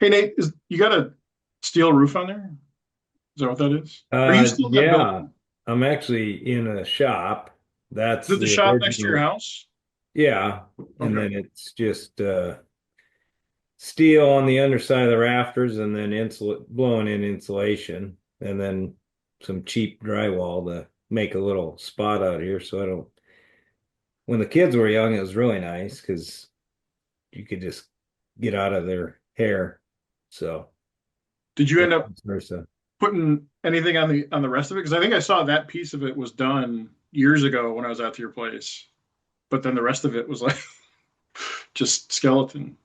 Hey Nate, you got a steel roof on there? Is that what that is? Are you still in that Yeah, building? I'm actually in a shop. Is That's it the the shop next to your original. house? Yeah, and Okay. then it's just steel on the underside of the rafters, and then blowing in insulation, and then some cheap drywall to make a little spot out here. So I don't. When the kids were young, it was really nice because you could just get out of their hair. So, Did you but end up vice versa. putting anything on the rest of it? Because I think I saw that piece of it was done years ago when I was out to your place, but then the rest of it was like just skeleton.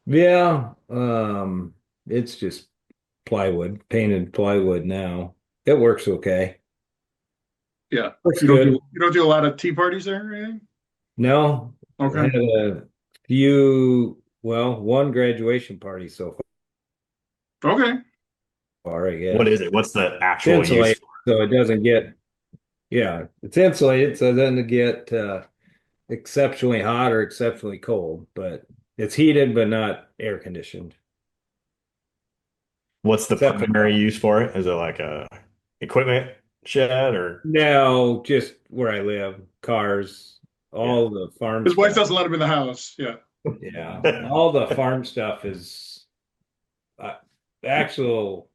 Yeah, it's just plywood, painted plywood now. It works okay. Yeah. Works You don't good. do a lot of tea parties there or anything? No, Okay. had a one graduation party so Okay. far, I What guess. is it? What's the It's actual use insulated, for so it doesn't get, yeah, it's insulated, so it doesn't get exceptionally hot or exceptionally cold, but it's heated but not air conditioned, it? What's the except for primary use for it? Is it like a equipment shed or now just where I live, cars, yeah. all the farm His wife stuff. doesn't let him in the house. Yeah. Yeah, all the farm stuff is uh, actual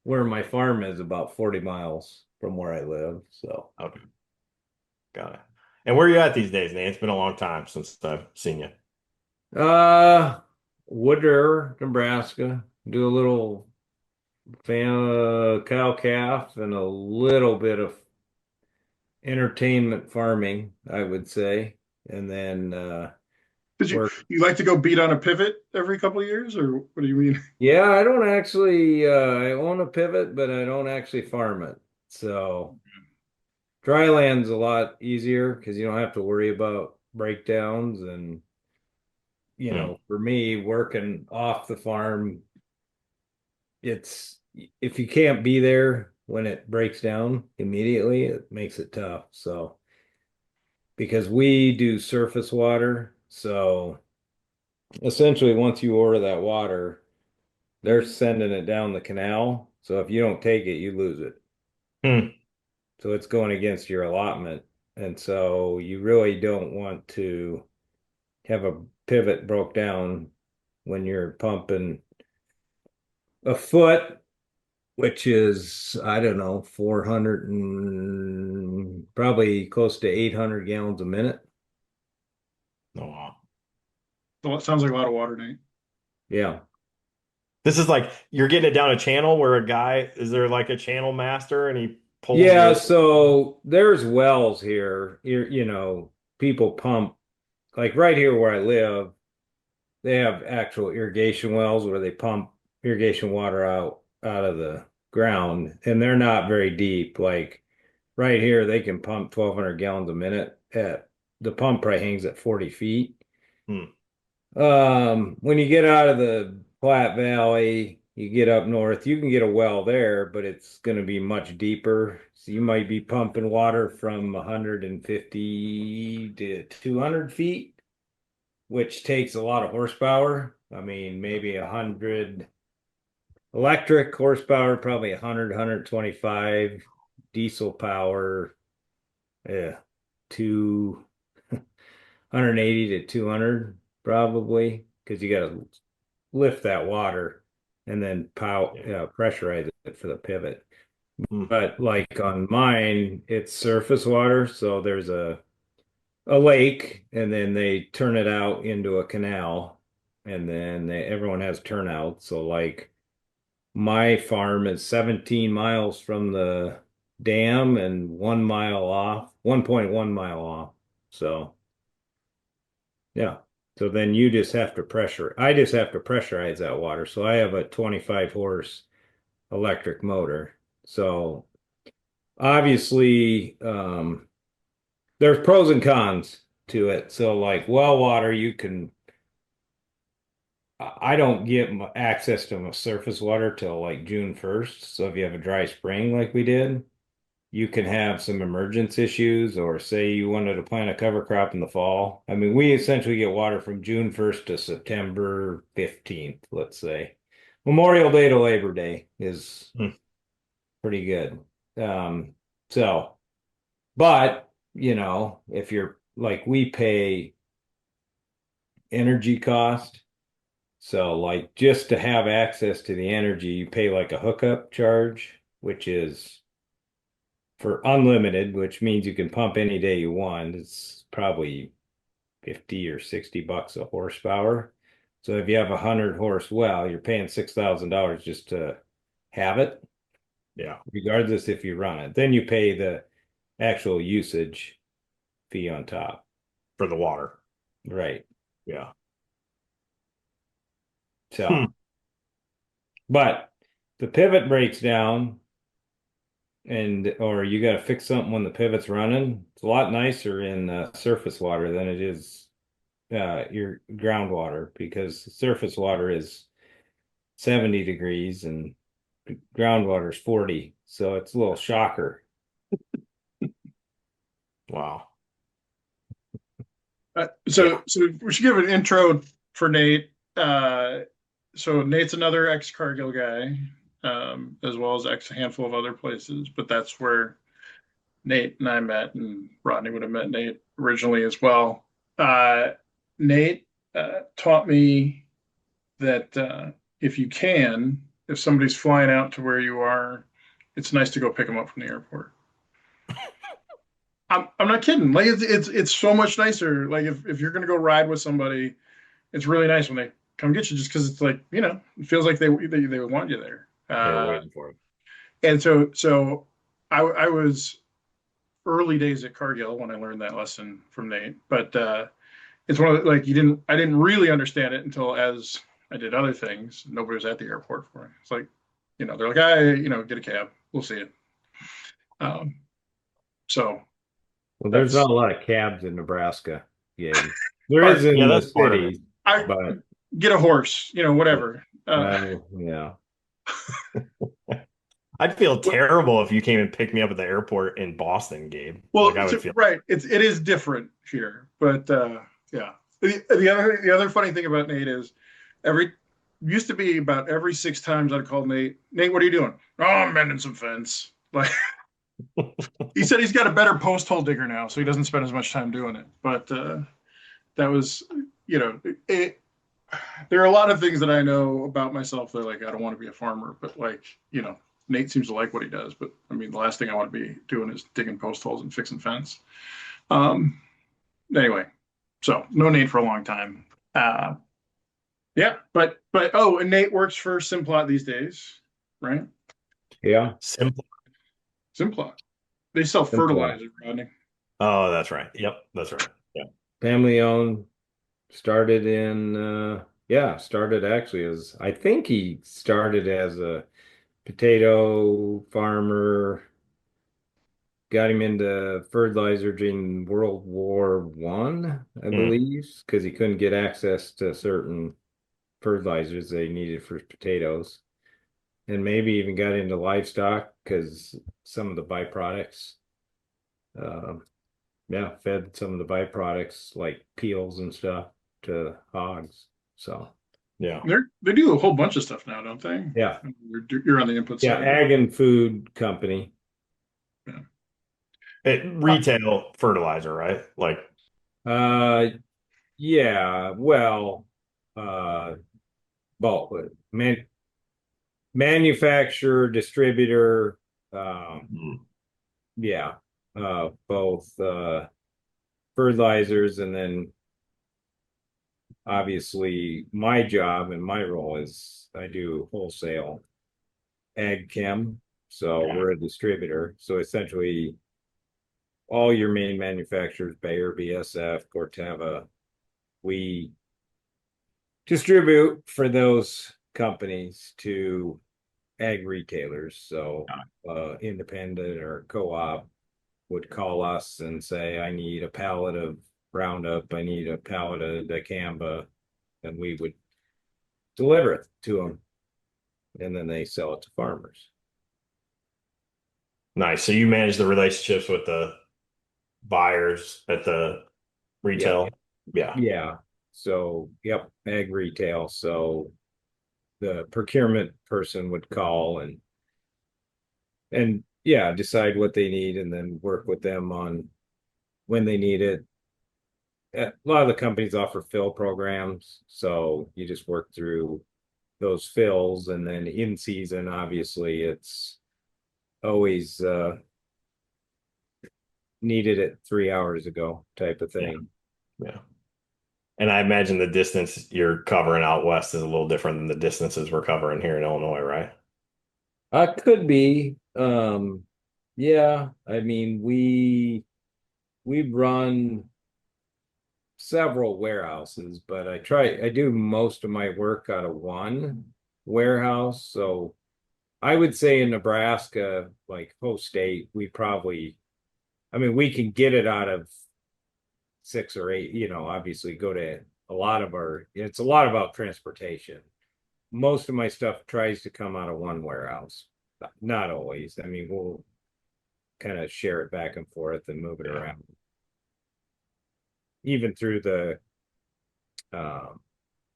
where my farm is about 40 miles from where I live. So, Okay, got it. And where are you at these days, Nate? It's been a long time since I've seen you. uh, Woodruff, Nebraska, do a little cow calf and a little bit of entertainment farming, I would say. And then Did work. you like to go beat on a pivot every couple of years, or what do you mean? Yeah, I don't actually I own a pivot, but I don't actually farm it. So dry land's a lot easier because you don't have to worry about breakdowns and Hmm. for me working off the farm, it's if you can't be there when it breaks down immediately, it makes it tough. So because we do surface water, so essentially once you order that water, they're sending it down the canal. So if you don't take it, you lose it. Hmm. So it's going against your allotment. And so you really don't want to have a pivot broke down when you're pumping a foot, which is, I don't know, 400 and probably close to 800 gallons a minute. Oh, wow. Well, it sounds like a lot of water, Nate. Yeah. This is like you're getting it down a channel where a guy, is there like a channel master and he pulls Yeah, the so there's wells here. People pump like right here where I live, they have actual irrigation wells where they pump irrigation water out of the ground, and they're not very deep. Like right here, they can pump 1,200 gallons a minute at the pump probably hangs at 40 feet. Hmm. When you get out of the Platte Valley, you get up north, you can get a well there, but it's going to be much deeper. So you might be pumping water from 150 to 200 feet, which takes a lot of horsepower. I mean, maybe 100 electric horsepower, probably 100, 125 diesel power, yeah, two 180 to 200 probably, because you got to lift that water and then Yeah. pressurize it for the pivot. Hmm. But like on mine, it's surface water, so there's a lake, and then they turn it out into a canal, and then everyone has turnout. So like my farm is 17 miles from the dam and 1 mile off, 1.1 mile off. So yeah. So then you just have to I just have to pressurize that water. So I have a 25 horse electric motor. So obviously, there's pros and cons to it. So like well water, I don't get access to my surface water till like June 1st. So if you have a dry spring like we did, you can have some emergence issues, or say you wanted to plant a cover crop in the fall. I mean, we essentially get water from June 1st to September 15th, let's say. Memorial Day to Labor Day is Hmm. pretty good. So, but if you're like we pay energy cost, so like just to have access to the energy, you pay like a hookup charge, which is for unlimited, which means you can pump any day you want. It's probably 50 or $60 a horsepower. So if you have 100 horse well, you're paying $6,000 just to have it, Yeah. regardless if you run it. Then you pay the actual usage fee on top. For the water. Right. Yeah. Hmm. So, but the pivot breaks down or you got to fix something when the pivot's running. It's a lot nicer in surface water than it is your groundwater, because surface water is 70 degrees and groundwater is 40. So it's a little shocker. Wow. Yeah. So we should give an intro for Nate. So Nate's another ex-Cargill guy, as well as ex a handful of other places, but that's where Nate and I met, and Rodney would have met Nate originally as well. Uh, Nate taught me that if somebody's flying out to where you are, it's nice to go pick them up from the airport. I'm not kidding. Like it's so much nicer. Like if you're gonna go ride with somebody, it's really nice when they come get you, just because it's like it feels like they would want you there. They were waiting for him. And so I was early days at Cargill when I learned that lesson from Nate, but it's one of the, like I didn't really understand it until as I did other things. Nobody was at the airport for me. It's like they're like, get a cab, we'll see it. Um, so Well, there's that's not a lot of cabs in Nebraska, Gabe. There part. is in Yeah, the that's part of it. cities, I but get a horse, whatever. yeah. I'd feel terrible if you came and picked me up at the airport in Boston, Gabe. Like Well, I would feel. right. It is different here, but yeah. The other funny thing about Nate is every used to be about every 6 times I'd call Nate. Nate, what are you doing? Oh, I'm mending some fence. Like he said, he's got a better post hole digger now, so he doesn't spend as much time doing it. But that was, it. There are a lot of things that I know about myself that like I don't want to be a farmer, but Nate seems to like what he does. But I mean, the last thing I want to be doing is digging post holes and fixing fence. Um, anyway, so no Nate for a long time. Yeah, but oh, and Nate works for Simplot these days, right? Yeah. Simple. Simplot. They sell Simple. fertilizer, Rodney. Oh, that's right. Yep, that's right. Yeah. Family owned, started started actually as I think he started as a potato farmer, got him into fertilizer during World War I, I Hmm. believe, because he couldn't get access to certain fertilizers they needed for potatoes. And maybe even got into livestock because some of the byproducts, uh, fed some of the byproducts like peels and stuff to hogs. So, Yeah. They do a whole bunch of stuff now, don't they? yeah. You're on the input Yeah, side. ag and food company. Yeah. Retail fertilizer, right? Like, Uh, yeah, well, uh, both manufacturer, distributor, hmm. yeah, both fertilizers, and then obviously my job and my role is I do wholesale ag chem. So Yeah. we're a distributor. So essentially all your main manufacturers, Bayer, BSF, Corteva, we distribute for those companies to ag retailers. So independent or co-op would call us and say, I need a pallet of Roundup, I need a pallet of dicamba, and we would deliver it to them, and then they sell it to farmers. Nice. So you manage the relationships with the buyers at the Yeah. retail. Yeah. Yeah. So, yep, ag retail. So the procurement person would call and yeah, decide what they need and then work with them on when they need it. A lot of the companies offer fill programs, so you just work through those fills and then in season, obviously, it's always needed it 3 hours ago type of Yeah. thing. Yeah. And I imagine the distance you're covering out west is a little different than the distances we're covering here in Illinois, right? Could be. Yeah, I mean, we run several warehouses, but I do most of my work out of one warehouse. So I would say in Nebraska, like post state, I mean, we can get it out of six or eight, obviously go to it's a lot about transportation. Most of my stuff tries to come out of one warehouse. Not always. I mean, we'll kind of share it back and forth and move it Yeah. around, even um,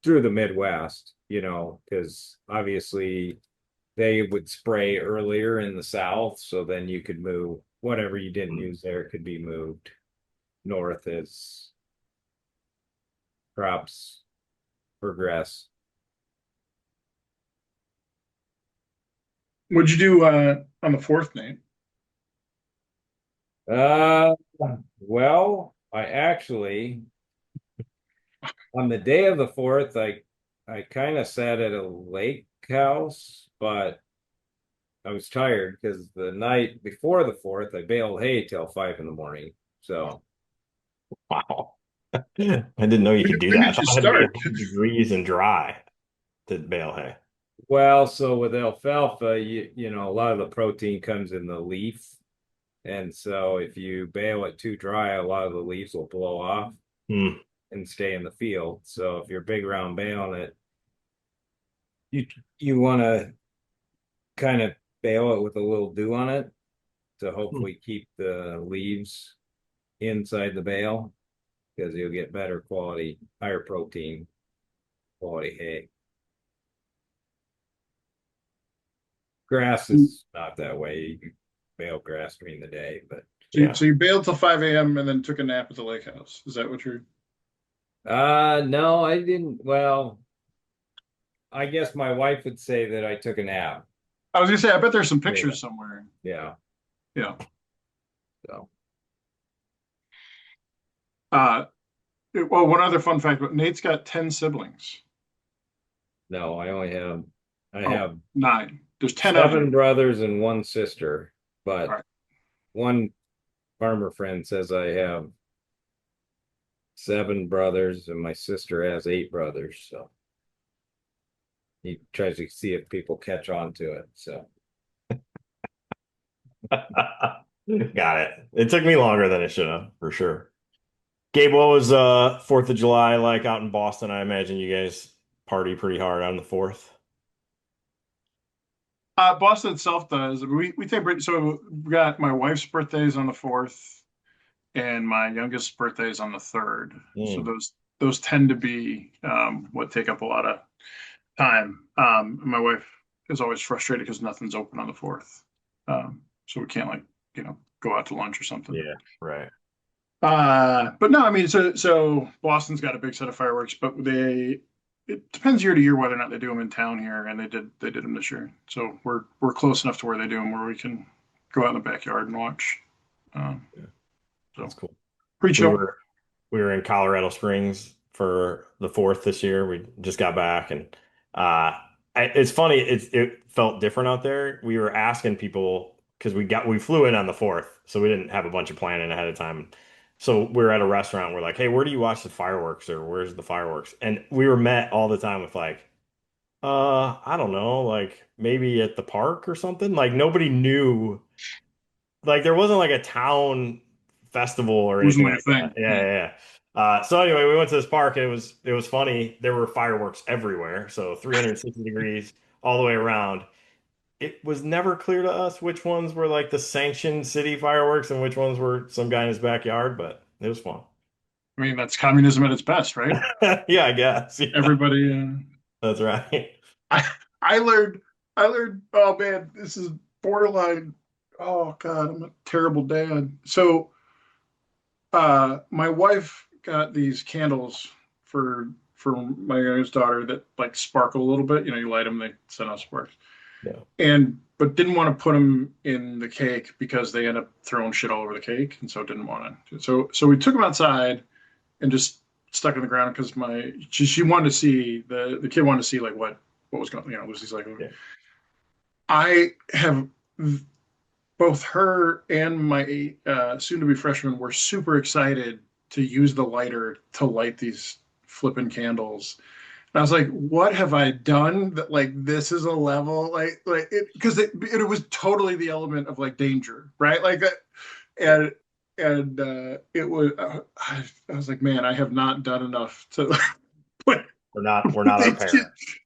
through the Midwest, because obviously they would spray earlier in the South, so then you could move whatever you didn't use there could be moved north as crops progress. What'd you do on the fourth, Nate? Uh, well, I actually on the day of the fourth, I kind of sat at a lake house, but I was tired because the night before the fourth, I baled hay till 5 in the morning. So, Wow. I didn't know you could do When that. I did thought you it had to be start? 100 degrees and dry to bale hay. well, so with alfalfa, a lot of the protein comes in the leaf. And so if you bale it too dry, a lot of the leaves will blow off Hmm. and stay in the field. So if you're big round baling it, you you want to kind of bale it with a little dew on it to Hmm. hopefully keep the leaves inside the bale because you'll get better quality, higher protein quality hay. Grass is not that way. You can bale grass during the day, but Yeah. So you bailed till 5 a.m. and then took a nap at the lake house. Is that what you're? no, I didn't. Well, I guess my wife would say that I took a nap. I was gonna say, I bet there's some Yeah. pictures somewhere. Yeah. Yeah. So Uh, well, one other fun fact, but Nate's got 10 siblings. no, I Oh, have nine. There's 10 of you. seven brothers and one sister, All but right. one farmer friend says I have seven brothers and my sister has eight brothers. So he tries to see if people catch on to it. So Got it. It took me longer than it should have, for sure. Gabe, what was 4th of July like out in Boston? I imagine you guys party pretty hard on the 4th. Boston itself does. We take so we got my wife's birthday is on the 4th, and my youngest birthday is on the 3rd. So Mm. those tend to be what take up a lot of time. My wife is always frustrated because nothing's open on the 4th, so we can't go out to lunch or something. Yeah, right. But no, I mean, so Boston's got a big set of fireworks, but it depends year to year whether or not they do them in town here, and they did them this year. So we're close enough to where they do them where we can go out in the backyard and watch. Um, Yeah, so that's cool. pretty We chill. were we were in Colorado Springs for the 4th this year. We just got back and it's funny, it felt different out there. We were asking people because we flew in on the 4th, so we didn't have a bunch of planning ahead of time. So we were at a restaurant, we're like, "Hey, where do you watch the fireworks or where's the fireworks?" And we were met all the time with like, I don't know, like maybe at the park or something." Like nobody knew, like there wasn't like a town festival or It wasn't anything like like a that. thing. Yeah, Yeah. yeah, yeah. So anyway, we went to this park and it was funny. There were fireworks everywhere, so 360 degrees all the way around. it was never clear to us which ones were like the sanctioned city fireworks and which ones were some guy in his backyard, but it was fun. I mean, that's communism at its best, right? Yeah, I guess. Yeah, Everybody. that's right. I I learned. I learned. Oh man, this is borderline. Oh God, I'm a terrible dad. So, my wife got these candles for my youngest daughter that like sparkle a little bit. You know, you light them, they send out sparks. Yeah. And but didn't want to put them in the cake because they end up throwing shit all over the cake, and so didn't want to. So we took them outside and just stuck in the ground because she wanted to see the kid wanted to see like what was going. You know, Lucy's like, Yeah. I have both her and my soon to be freshman were super excited to use the lighter to light these flipping candles. And I was like, what have I done that like this is a level like it because it was totally the element of like danger, right? Like that and it was I was like, man, I have not done enough to but We're not our parents.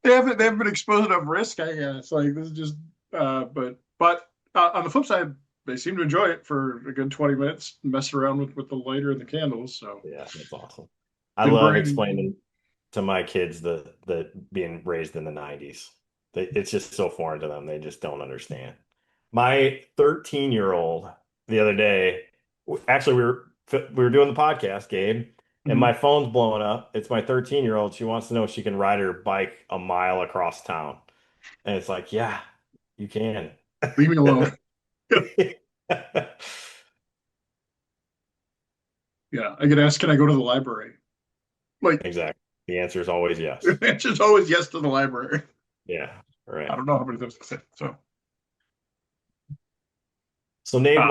they haven't been exposed enough risk, I guess. Like this is just but on the flip side, they seem to enjoy it for a good 20 minutes, mess around with the lighter and the candles. So Yeah, that's awesome. I good love brain. explaining to my kids the being raised in the 90s. It's just so foreign to them. They just don't understand. My 13-year-old the other day, actually we were doing the podcast, Gabe, and Mhm. my phone's blowing up. It's my 13-year-old. She wants to know if she can ride her bike a mile across town. And it's like, yeah, you can. Leave me alone. Yeah, I get asked, can I go to the library? Like, Exactly. The answer is always yes. the answer's always yes to the library. Yeah, I right. don't know how many times to say. So, So Nate, uh,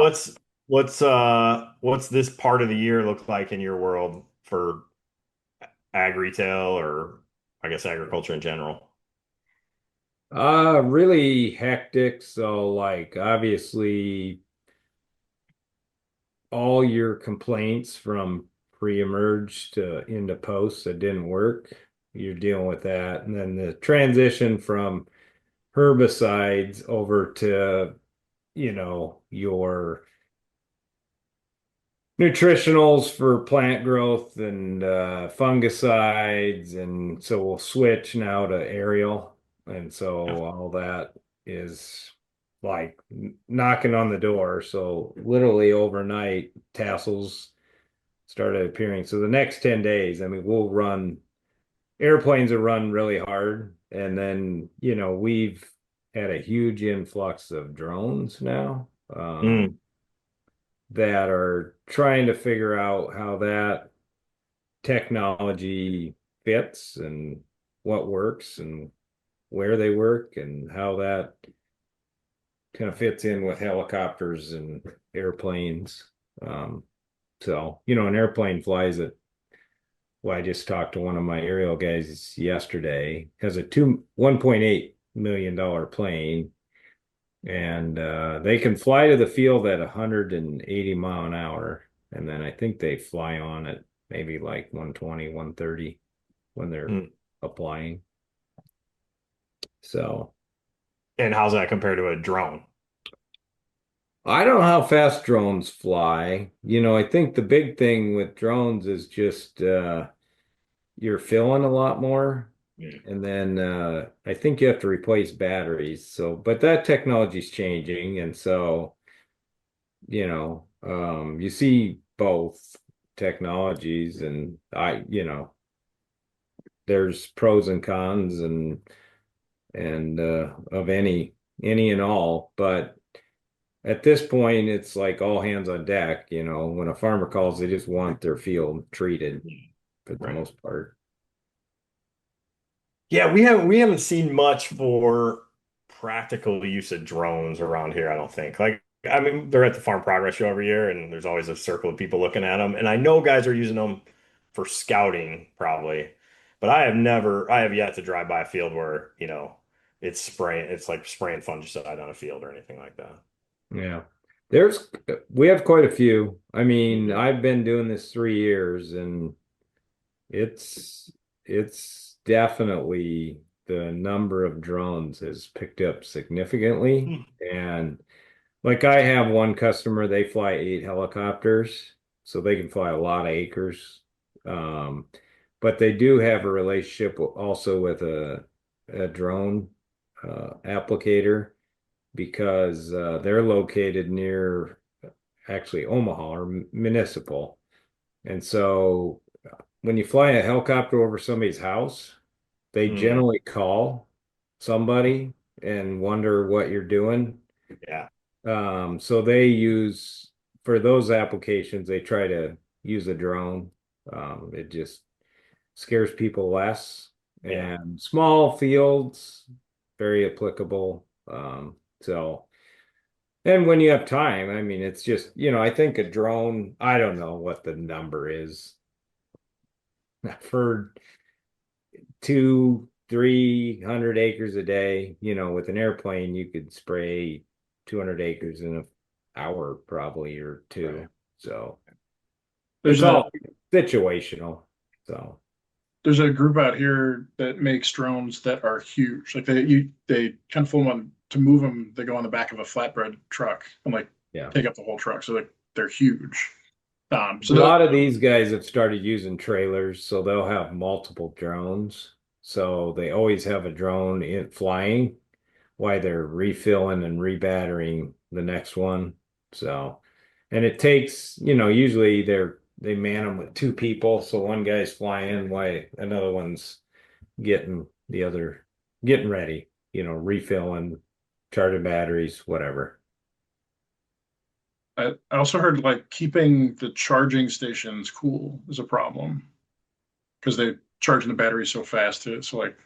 what's this part of the year look like in your world for ag retail or I guess agriculture in general? Really hectic. So like obviously all your complaints from pre-emerge to into post that didn't work, you're dealing with that. And then the transition from herbicides over to, your nutritionals for plant growth and fungicides. And so we'll switch now to aerial. And Yeah. so all that is like knocking on the door. So literally overnight, tassels started appearing. So the next 10 days, I mean, we'll run airplanes will run really hard. And then, we've had a huge influx of drones now. Mm, That are trying to figure out how that technology fits and what works and where they work and how that kind of fits in with helicopters and airplanes. Um, so, an airplane flies at, well, I just talked to one of my aerial guys yesterday, has a $1.8 million plane, and they can fly to the field at 180 mile an hour, and then I think they fly on at maybe like 120, 130 when they're mm. applying. So And how's that compared to a drone? I don't know how fast drones fly. I think the big thing with drones is just you're filling a lot more. Yeah. And then I think you have to replace batteries. So, but that technology's changing. And so you see both technologies, and there's pros and cons and of any and all. But at this point, it's like all hands on deck. When a farmer calls, they just want their field treated for the Right. most part. Yeah, we haven't seen much for practical use of drones around here, I don't think. Like, I mean, they're at the Farm Progress Show every year, and there's always a circle of people looking at them. And I know guys are using them for scouting, probably, but I have yet to drive by a field where, it's like spraying fungicide on a field or anything like that. Yeah. We have quite a few. I mean, Mhm. I've been doing this 3 years, and it's definitely the number of drones has picked up significantly. And like I have one customer, they fly 8 helicopters, so they can fly a lot of acres. Um, but they do have a relationship also with a drone applicator because they're located near actually Omaha or municipal. And so when you fly a helicopter over somebody's house, they Mm, generally call somebody and wonder what you're doing. yeah. So they use for those applications, they try to use a drone. It just scares people less. Yeah. And small fields, very applicable. So and when you have time, I mean, it's just, I think a drone, I don't know what the number is for 200-300 acres a day. With an airplane, you could spray 200 acres in an hour, probably, or two. Right. So There's it's a all situational. So there's a group out here that makes drones that are huge. Like they kind of fool them on to move them. They go on the back of a flatbread truck and like yeah. take up the whole truck. So they're huge. A So lot of these guys have started using trailers, so they'll have multiple drones. So they always have a drone in flying while they're refilling and rebattering the next one. So, and it takes, usually they man them with two people. So one guy's flying while another one's getting ready, refilling, charging batteries, whatever. I also heard like keeping the charging stations cool is a problem because they charging the battery so fast. So like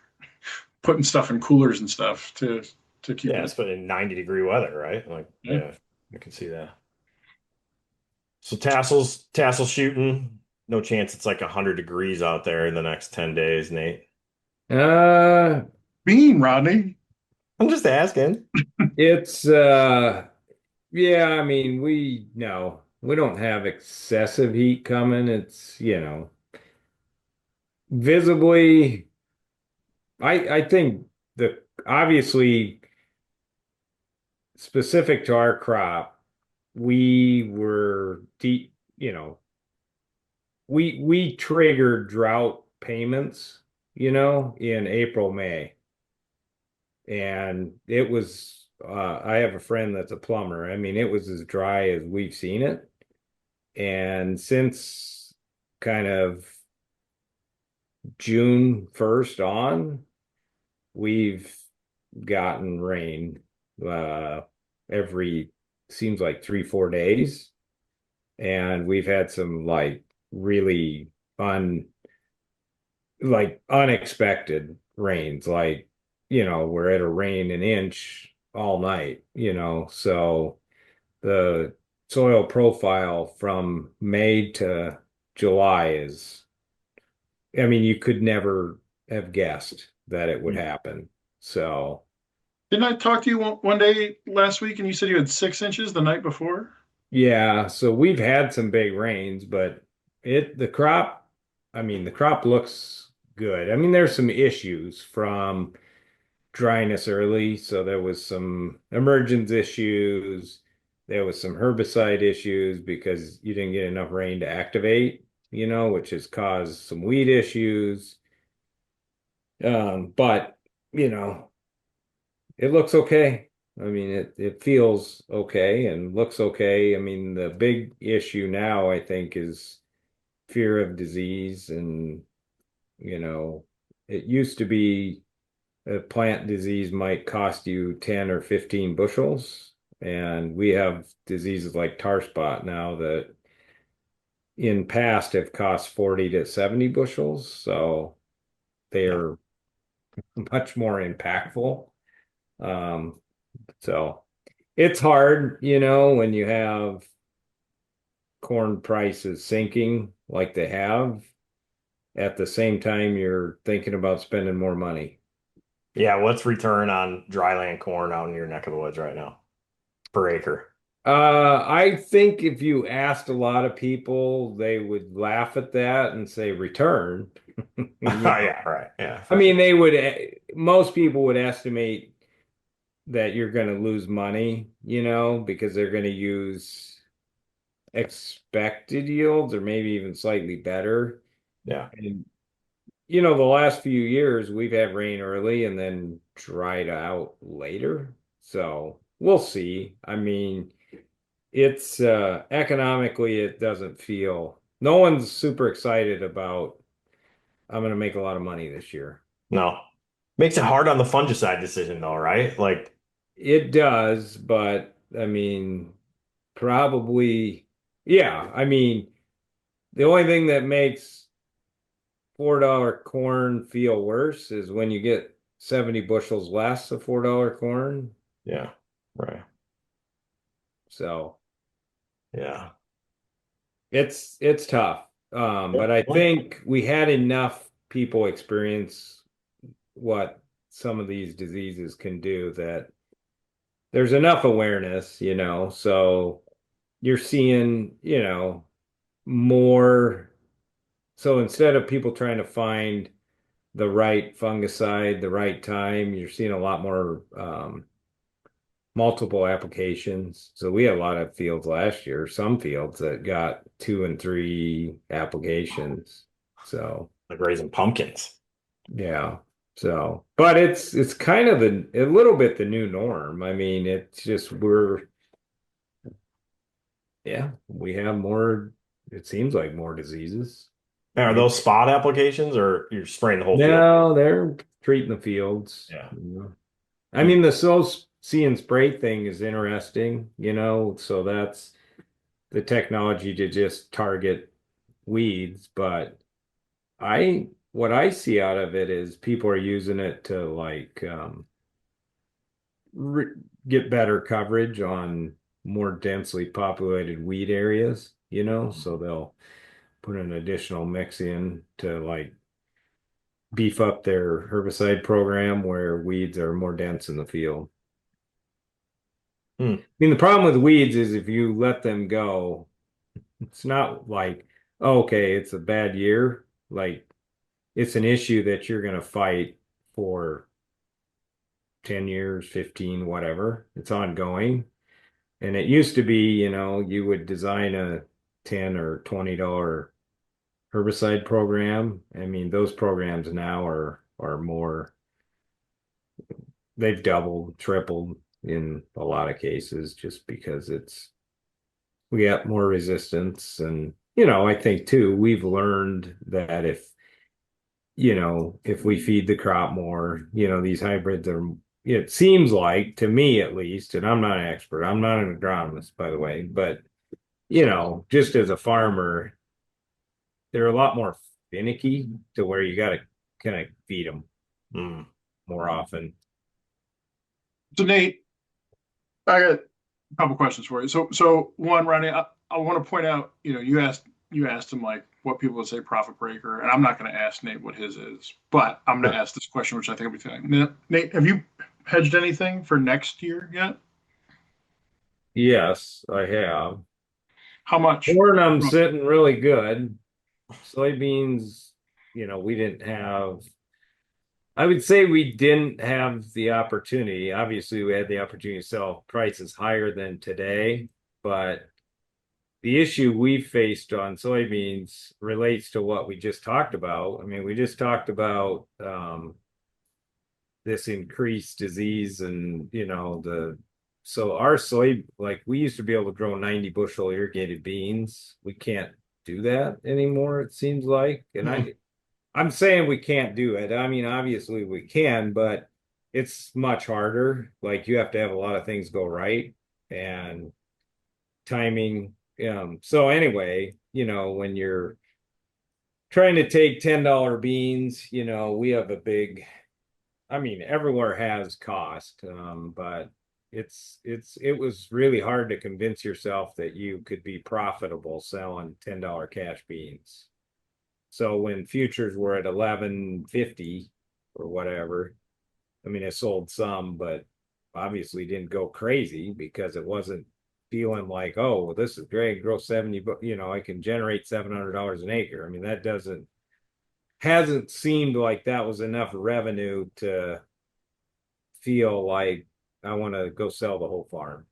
putting stuff in coolers and stuff to keep Yeah, it. it's been in 90-degree weather, right? Like, Yeah. yeah, I can see that. So tassel shooting, no chance it's like 100 degrees out there in the next 10 days, Nate. Uh, Bean, Rodney. I'm just asking. it's Yeah, I mean, we don't have excessive heat coming. It's, visibly, I think the obviously specific to our crop, we were deep, we triggered drought payments, in April, May. And it was I have a friend that's a plumber. I mean, it was as dry as we've seen it. And since kind of June 1st on, we've gotten rain uh every seems like 3-4 days. And we've had some like really un like unexpected rains, like, we're at a rain an inch all night, so the soil profile from May to July is, I mean, you could never have guessed that it would happen. So, Didn't I talk to you one day last week and you said you had 6 inches the night before? yeah, so we've had some big rains, but the crop, I mean, the crop looks good. I mean, there's some issues from dryness early, so there was some emergence issues. There was some herbicide issues because you didn't get enough rain to activate, which has caused some weed issues. But you know, it looks okay. I mean, it feels okay and looks okay. I mean, the big issue now, I think, is fear of disease. And, you know, it used to be a plant disease might cost you 10 or 15 bushels. And we have diseases like tar spot now that in past have cost 40 to 70 bushels. So they Yeah. are much more impactful. Um, so it's hard, when you have corn prices sinking like they have. At the same time, you're thinking about spending more money. Yeah, what's return on dryland corn out in your neck of the woods right now per acre? I think if you asked a lot of people, they would laugh at that and say return. Yeah, right. Yeah, I for mean, sure. they would, most people would estimate that you're going to lose money, because they're going to use expected yields or maybe even slightly better. Yeah. And, the last few years we've had rain early and then dried out later. So we'll see. I mean, it's economically, it doesn't feel, no one's super excited about, I'm going to make a lot of money this year. No. Makes it hard on the fungicide decision though, right? Like, It does, but I mean, probably, yeah. I mean, the only thing that makes $4 corn feel worse is when you get 70 bushels less of $4 corn. yeah, right. So Yeah. it's tough. Yeah. But I Well, think we had enough people experience what some of these diseases can do that there's enough awareness, so you're seeing, more. So instead of people trying to find the right fungicide, the right time, you're seeing a lot more multiple applications. So we had a lot of fields last year, some fields that got 2 and 3 applications. So like raising pumpkins. yeah. So, but it's kind of a little bit the new norm. I mean, it's just yeah, we have more, it seems like more diseases. Are Maybe. those spot applications or you're spraying the whole field? No, they're treating the fields. Yeah. I Hmm. mean, the soul see and spray thing is interesting, so that's the technology to just target weeds. But what I see out of it is people are using it to like re get better coverage on more densely populated weed areas, so they'll put an additional mix in to like beef up their herbicide program where weeds are more dense in the field. Hmm. I mean, the problem with weeds is if you let them go, it's not like, oh, okay, it's a bad year. Like, it's an issue that you're going to fight for 10 years, 15, whatever. It's ongoing. And it used to be, you would design a 10 or $20 herbicide program. I mean, those programs now are more, they've doubled, tripled in a lot of cases just because we got more resistance. And, I think too, we've learned that if we feed the crop more, these hybrids are, it seems like to me at least, and I'm not an expert, I'm not an agronomist, by the way, but, just as a farmer, they're a lot more finicky to where you got to kind of feed them Hmm. more often. So Nate, I got a couple questions for you. So one, Rodney, I want to point out, you asked him like what people would say profit breaker, and I'm not going to ask Nate what his is, but I'm going to Sure. ask this question, which I think will be fine. Nate, have you hedged anything for next year yet? Yes, I have. How much? Corn, I'm sitting really good. Soybeans, we didn't have, I would say we didn't have the opportunity. Obviously, we had the opportunity to sell prices higher than today, but the issue we faced on soybeans relates to what we just talked about. I mean, we just talked about this increased disease and, so our like we used to be able to grow 90 bushel irrigated beans. We can't do that anymore, it seems like. And Hmm. I'm saying we can't do it. I mean, obviously we can, but it's much harder. Like you have to have a lot of things go right and timing. So anyway, when you're trying to take $10 beans, we have a big, I mean, everywhere has cost, but it was really hard to convince yourself that you could be profitable selling $10 cash beans. So when futures were at 11.50 or whatever, I mean, I sold some, but obviously didn't go crazy because it wasn't feeling like, oh, well, this is great, grow 70, but I can generate $700 an acre. I mean, that doesn't hasn't seemed like that was enough revenue to feel like I want to go sell the whole farm.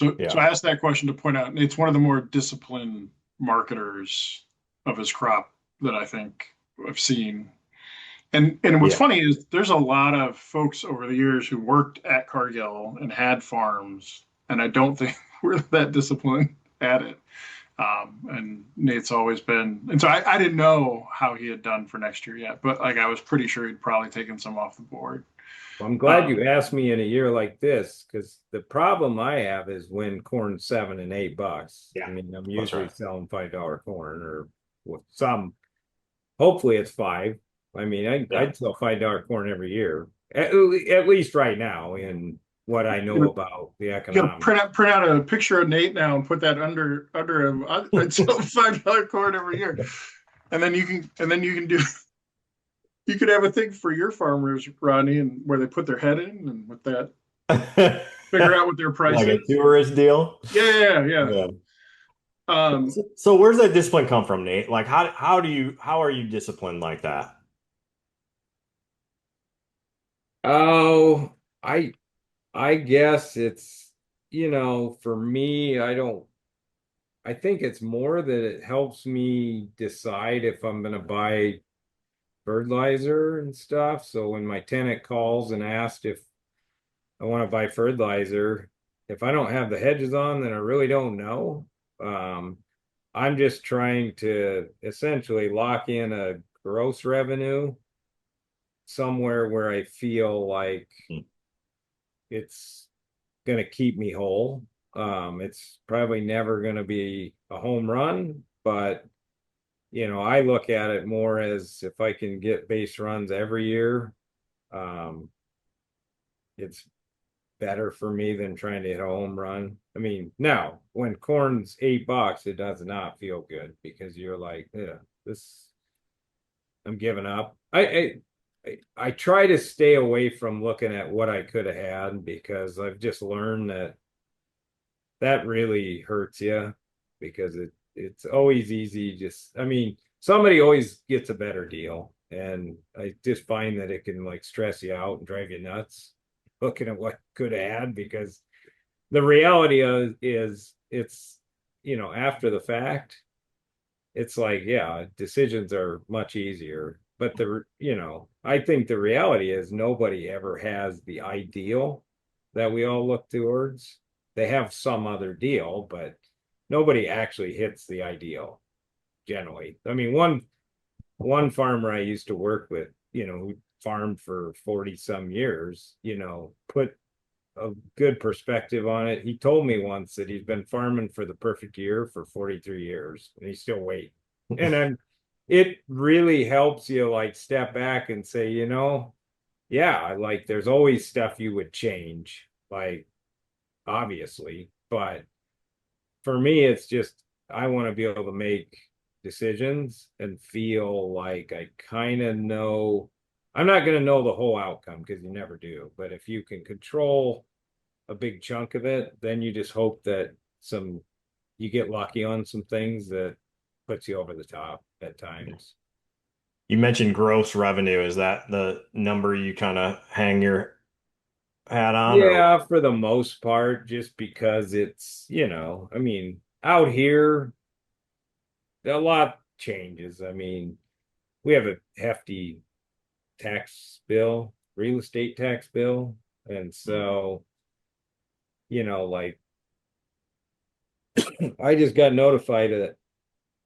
So I asked that question to point out Nate's one of the more disciplined marketers of his crop that I think I've seen. And what's Yeah. funny is there's a lot of folks over the years who worked at Cargill and had farms, and I don't think we're that disciplined at it. And Nate's always been, and so I didn't know how he had done for next year yet, but like I was pretty sure he'd probably taken some off the board. Well, I'm glad you asked me in a year like this, because the problem I have is when corn's $7 and $8. Yeah, I mean, I'm that's usually right. selling $5 corn or with some. Hopefully, it's 5. I mean, Yeah. I'd sell $5 corn every year, at least right now, in what I You know know, about the you gotta economics. print out a picture of Nate now and put that under him. I'd sell $5 corn every year, and then you can do you could have a thing for your farmers, Rodney, and where they put their head in and with that figure out what their price Like a is. tourist deal. Yeah. Yeah. Um, So where's that discipline come from, Nate? Like how are you disciplined like that? Oh, I guess it's, for me, I think it's more that it helps me decide if I'm going to buy fertilizer and stuff. So when my tenant calls and asked if I want to buy fertilizer, if I don't have the hedges on, then I really don't know. Um, I'm just trying to essentially lock in a gross revenue somewhere where I feel like Hmm. it's going to keep me whole. It's probably never going to be a home run, but I look at it more as if I can get base runs every year, um, it's better for me than trying to hit a home run. I mean, now when corn's $8, it does not feel good because you're like, yeah, this I'm giving up. I try to stay away from looking at what I could have had because I've just learned that really hurts you because it's always easy. Just, I mean, somebody always gets a better deal, and I just find that it can like stress you out and drive you nuts looking at what could have had because the reality is it's after the fact it's like, yeah, decisions are much easier. But I think the reality is nobody ever has the ideal that we all look towards. They have some other deal, but nobody actually hits the ideal generally. I mean, one farmer I used to work with, who farmed for 40 some years, put a good perspective on it. He told me once that he's been farming for the perfect year for 43 years and he's still waiting. And then it really helps you like step back and say, yeah, like there's always stuff you would change, like obviously, but for me, it's just I want to be able to make decisions and feel like I kind of know. I'm not going to know the whole outcome because you never do. But if you can control a big chunk of it, then you just hope that you get lucky on some things that puts you over the top at times. You mentioned gross revenue. Is that the number you kind of hang your hat on or Yeah, for the most part, just because it's, I mean, out here, a lot changes. I mean, we have a hefty tax bill, real estate tax bill. And so, like I just got notified that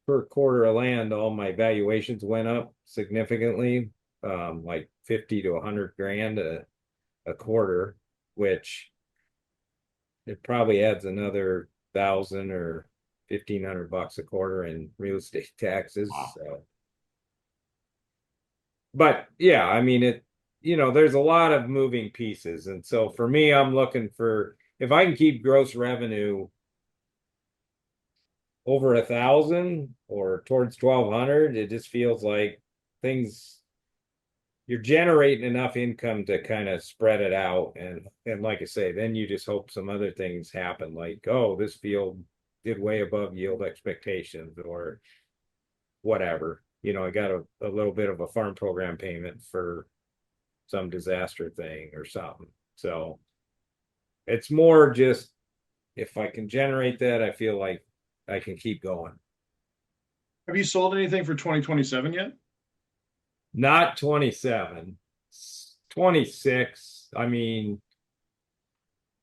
per quarter of land, all my valuations went up significantly, like 50 to 100 grand a quarter, which it probably adds another 1,000 or 1,500 bucks a quarter in real estate taxes. wow. So, but yeah, I mean, there's a lot of moving pieces. And so for me, I'm looking for if I can keep gross revenue over 1,000 or towards 1,200, it just feels like things you're generating enough income to kind of spread it out. And like I say, then you just hope some other things happen, like, oh, this field did way above yield expectations or whatever. I got a little bit of a farm program payment for some disaster thing or something. So it's more just if I can generate that, I feel like I can keep going. Have you sold anything for 2027 yet? Not 27, 26. I mean,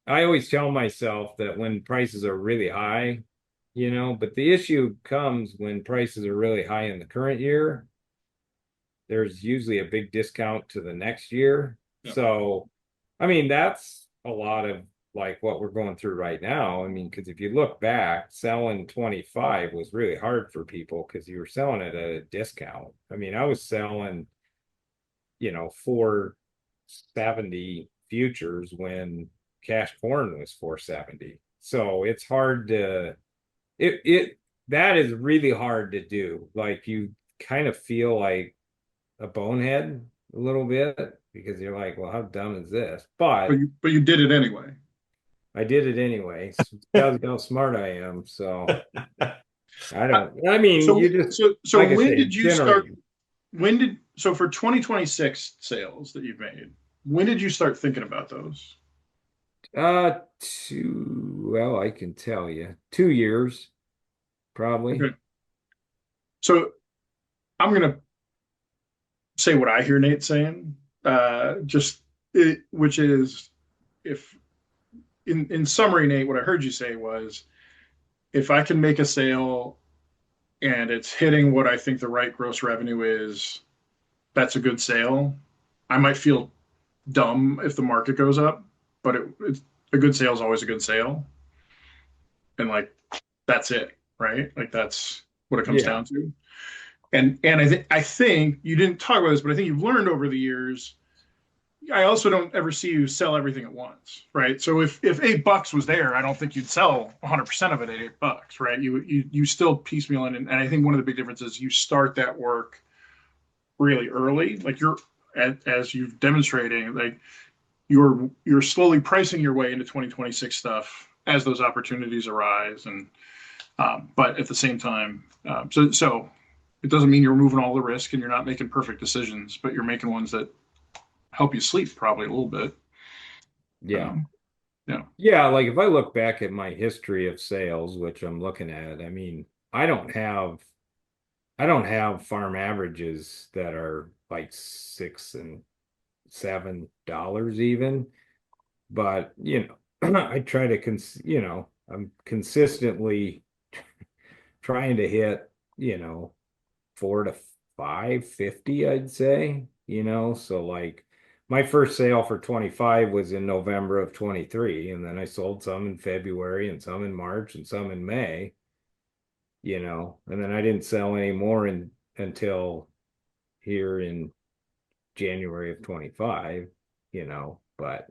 I always tell myself that when prices are really high, but the issue comes when prices are really high in the current year. There's usually a big discount to the next year. Yeah. So, I mean, that's a lot of like what we're going through right now. I mean, because if you look back, selling 25 was really hard for people because you were selling at a discount. I mean, I was selling, 470 futures when cash corn was 470. So it's hard to it that is really hard to do. Like you kind of feel like a bonehead a little bit because you're like, well, how dumb is this? But But you did it anyway. I did it anyway. So it tells you how smart I am. So I mean, So you just so like I when say, did you start? generate. So for 2026 sales that you've made, when did you start thinking about those? Well, I can tell you, 2 years probably. Okay. So I'm gonna say what I hear Nate saying, which is if in summary, Nate, what I heard you say was if I can make a sale and it's hitting what I think the right gross revenue is, that's a good sale. I might feel dumb if the market goes up, but it's a good sale is always a good sale, and like that's it, right? Like that's what it comes Yeah. down to. And I think you didn't talk about this, but I think you've learned over the years. I also don't ever see you sell everything at once, right? So if $8 was there, I don't think you'd sell 100% of it at $8, right? You still piecemeal in, and I think one of the big differences is you start that work really early, like as you've demonstrated, like you're slowly pricing your way into 2026 stuff as those opportunities arise, and but at the same time, so it doesn't mean you're removing all the risk and you're not making perfect decisions, but you're making ones that help you sleep probably a little bit. Yeah. Um, yeah. Yeah, like if I look back at my history of sales, which I'm looking at, I mean, I don't have farm averages that are like $6 and $7 even, but I try to I'm consistently trying to hit, 4 to 550, I'd say, so like my first sale for 25 was in November of 23, and then I sold some in February and some in March and some in May, and then I didn't sell any more until here in January of 25, but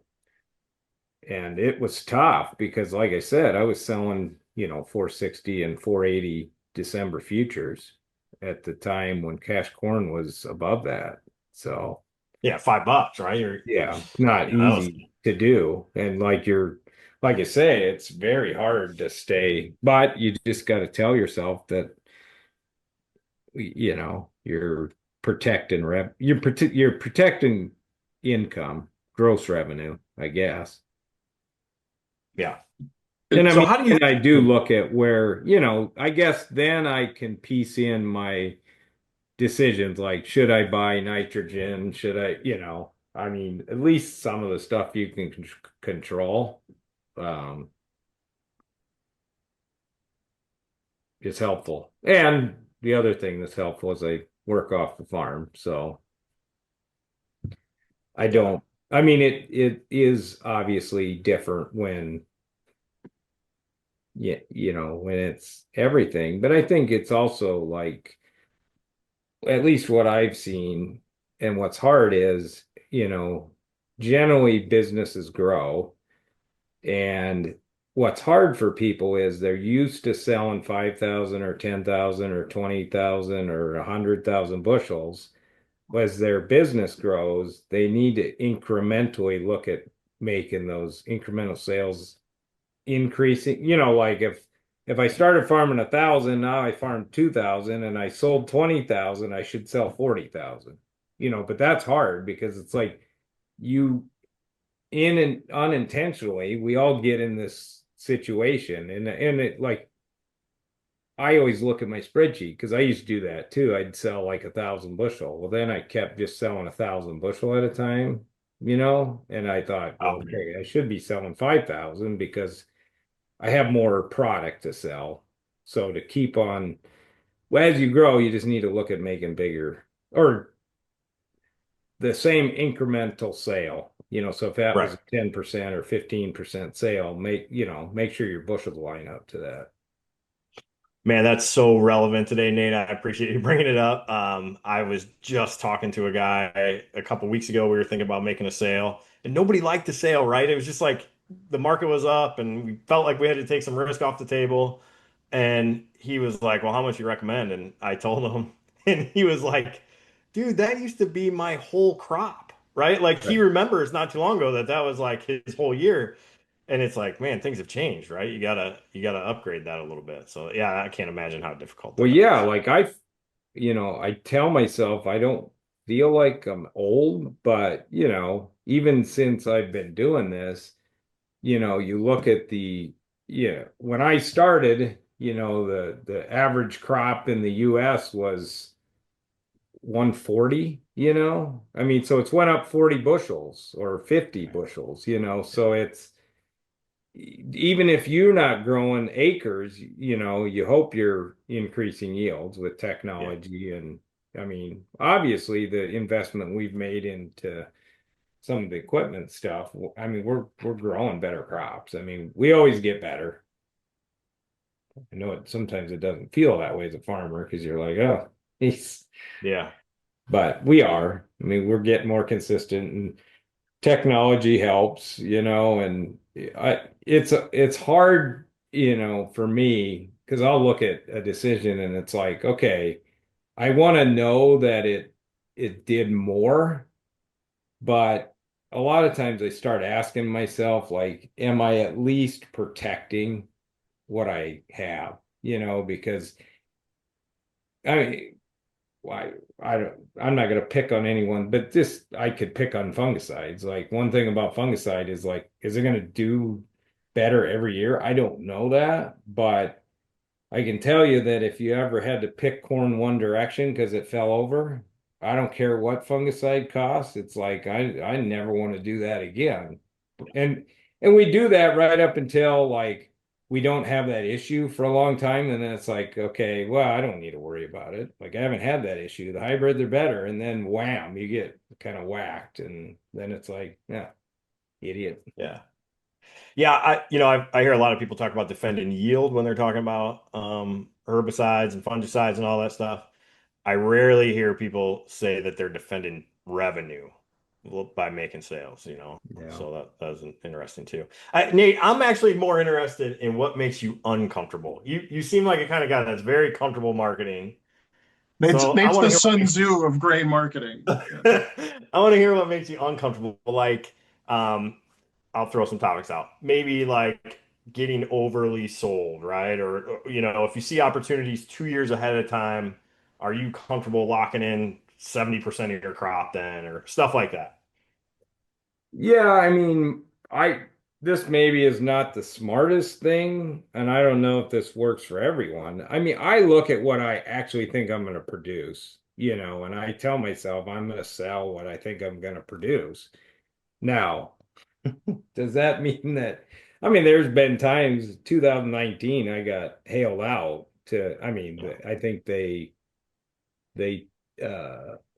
and it was tough because like I said, I was selling, 460 and 480 December futures at the time when cash corn was above that. So Yeah, $5, right? yeah, not That was easy to do. And like you say, it's very hard to stay, but you just got to tell yourself that, you're you're protecting income, gross revenue, I guess. yeah. And I So mean, how do you and I do look at where, I guess then I can piece in my decisions like, should I buy nitrogen? Should I, I mean, at least some of the stuff you can control um, is helpful. And the other thing that's helpful is I work off the farm. So I don't, I mean, it is obviously different when yeah, when it's everything. But I think it's also like, at least what I've seen and what's hard is, generally businesses grow. And what's hard for people is they're used to selling 5,000 or 10,000 or 20,000 or 100,000 bushels. As their business grows, they need to incrementally look at making those incremental sales increasing, like if I started farming 1,000, now I farmed 2,000 and I sold 20,000, I should sell 40,000. But that's hard because it's like you in and unintentionally, we all get in this situation and it like I always look at my spreadsheet because I used to do that too. I'd sell like 1,000 bushel. Well, then I kept just selling 1,000 bushel at a time, and I thought, well, Oh, okay, I should be selling 5,000 because I have more product to sell. So to keep on, well, as you grow, you just need to look at making bigger or the same incremental sale. So if that was right. a 10% or 15% sale, make sure your bushels line up to that. Man, that's so relevant today, Nate. I appreciate you bringing it up. I was just talking to a guy a couple weeks ago. We were thinking about making a sale, and nobody liked the sale, right? It was just like the market was up, and we felt like we had to take some risk off the table. And he was like, "Well, how much you recommend?" And I told him, and he was like, "Dude, that used to be my whole crop, right?" Like he Right. remembers not too long ago that was like his whole year. And it's like, man, things have changed, right? You gotta upgrade that a little bit. So yeah, I can't imagine how difficult Well, that yeah, is. like I tell myself I don't feel like I'm old, but even since I've been doing this, you look at when I started, the average crop in the US was 140, I mean, so it's went up 40 bushels or 50 bushels, so it's even if you're not growing acres, you hope you're increasing yields with Yeah, technology. And I mean, obviously the investment we've made into some of the equipment stuff, I mean, we're growing better crops. I mean, we always get better. I know sometimes it doesn't feel that way as a farmer because you're like, oh, he's, yeah, but we are. I mean, we're getting more consistent and technology helps, and it's hard, for me because I'll look at a decision and it's like, okay, I want to know that it did more, but a lot of times I start asking myself, like, am I at least protecting what I have? Because I mean, why I'm not gonna pick on anyone, but this I could pick on fungicides. Like one thing about fungicide is like, is it gonna do better every year? I don't know that, but I can tell you that if you ever had to pick corn one direction because it fell over, I don't care what fungicide costs. It's like I never want to do that again. And and we do that right up until like we don't have that issue for a long time, and then it's like, okay, well, I don't need to worry about it. Like I haven't had that issue. The hybrids are better, and then wham, you get kind of whacked, and then it's like, yeah, idiot. yeah, yeah. I hear a lot of people talk about defending yield when they're talking about herbicides and fungicides and all that stuff. I rarely hear people say that they're defending revenue by making sales, Yeah. So that was interesting too. Nate, I'm actually more interested in what makes you uncomfortable. You seem like a kind of guy that's very comfortable marketing. So I Nate's want the to hear Sun Tzu of grain marketing. Yeah. I want to hear what makes you uncomfortable. Like, um, I'll throw some topics out. Maybe like getting overly sold, right? Or, if you see opportunities 2 years ahead of time, are you comfortable locking in 70% of your crop then, or stuff like that? Yeah, I mean, I this maybe is not the smartest thing, and I don't know if this works for everyone. I mean, I look at what I actually think I'm going to produce, and I tell myself I'm going to sell what I think I'm going to produce. Now, does that mean that, I mean, there's been times 2019 I got hailed out I mean, Yeah. I think they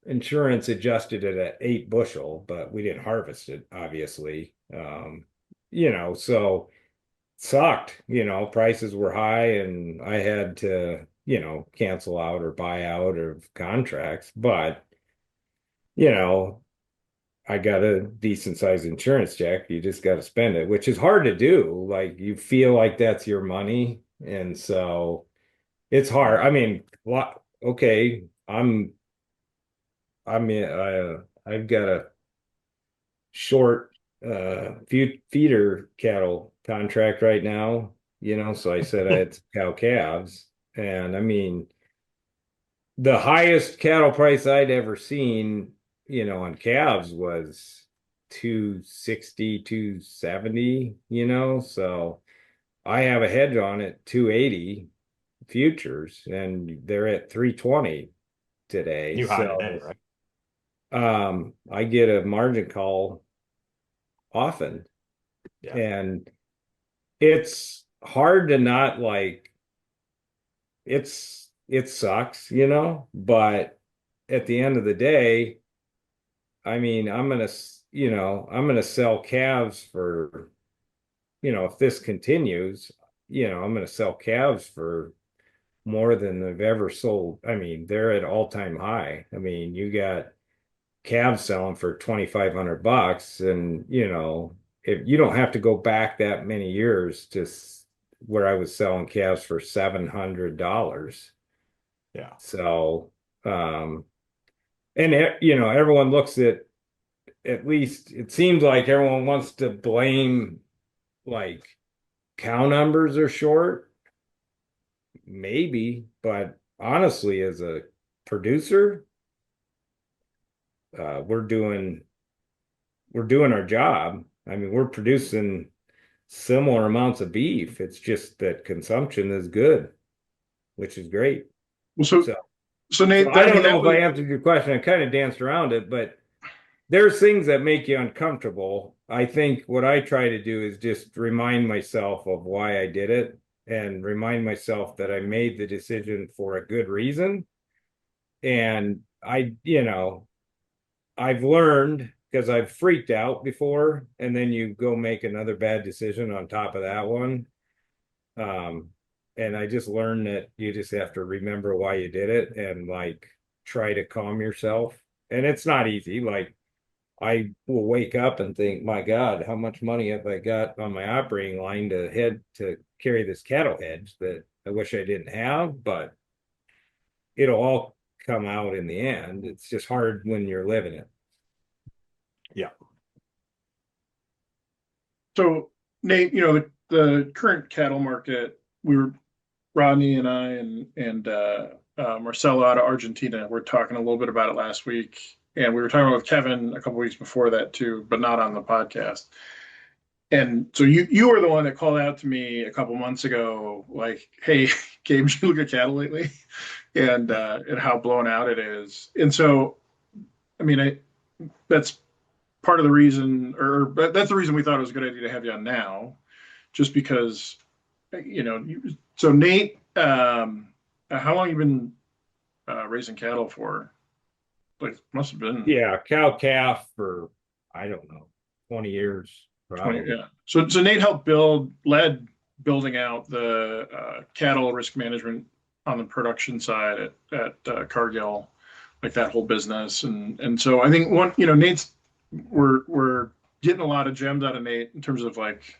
insurance adjusted it at 8 bushel, but we didn't harvest it, obviously. So sucked, prices were high and I had to, cancel out or buy out of contracts. But, you know, I got a decent sized insurance check. You just got to spend it, which is hard to do. Like you feel like that's your money. And so it's hard. Mm. I mean, okay, I've got a short feeder cattle contract right now. So I said I had some cow calves. And I mean, the highest cattle price I'd ever seen, on calves was 260, 270, so I have a hedge on it, 280 futures, and they're at 320 today. New high today, So right? I get a margin call often, Yeah. and it's hard to not like it sucks, but at the end of the day, I mean, I'm gonna sell calves for, if this continues, I'm gonna sell calves for more than they've ever sold. I mean, they're at all-time high. I mean, you got calves selling for $2,500, and if you don't have to go back that many years to where I was selling calves for $700. Yeah. So, and everyone looks at least it seems like everyone wants to blame like cow numbers are short, maybe, but honestly, as a producer, uh, we're doing we're doing our job. I mean, we're producing similar amounts of beef. It's just that consumption is good, which is great. Well, so So, so so Nate, I I mean don't know that if I was answered your question. I kind of danced around it, but there's things that make you uncomfortable. I think what I try to do is just remind myself of why I did it and remind myself that I made the decision for a good reason. And I've learned because I've freaked out before, and then you go make another bad decision on top of that one. Um, and I just learned that you just have to remember why you did it and like try to calm yourself. And it's not easy. Like I will wake up and think, my God, how much money have I got on my operating line to head to carry this cattle hedge that I wish I didn't have, but it'll all come out in the end. It's just hard when you're living it. Yeah. so Nate, the current cattle market. We were Rodney and I and Marcelo out of Argentina. We're talking a little bit about it last week, and we were talking with Kevin a couple weeks before that too, but not on the podcast. And so you were the one that called out to me a couple months ago, like, "Hey, Gabe, did you look at cattle lately?" And how blown out it is. And so, I mean, that's part of the reason, or that's the reason we thought it was a good idea to have you on now, just because, so Nate, how long you been raising cattle for? Like, must have been Yeah, cow calf for, I don't know, 20 years 20. probably. Yeah. So Nate helped led building out the cattle risk management on the production side at Cargill, like that whole business. And so I think Nate's, we're getting a lot of gems out of Nate in terms of like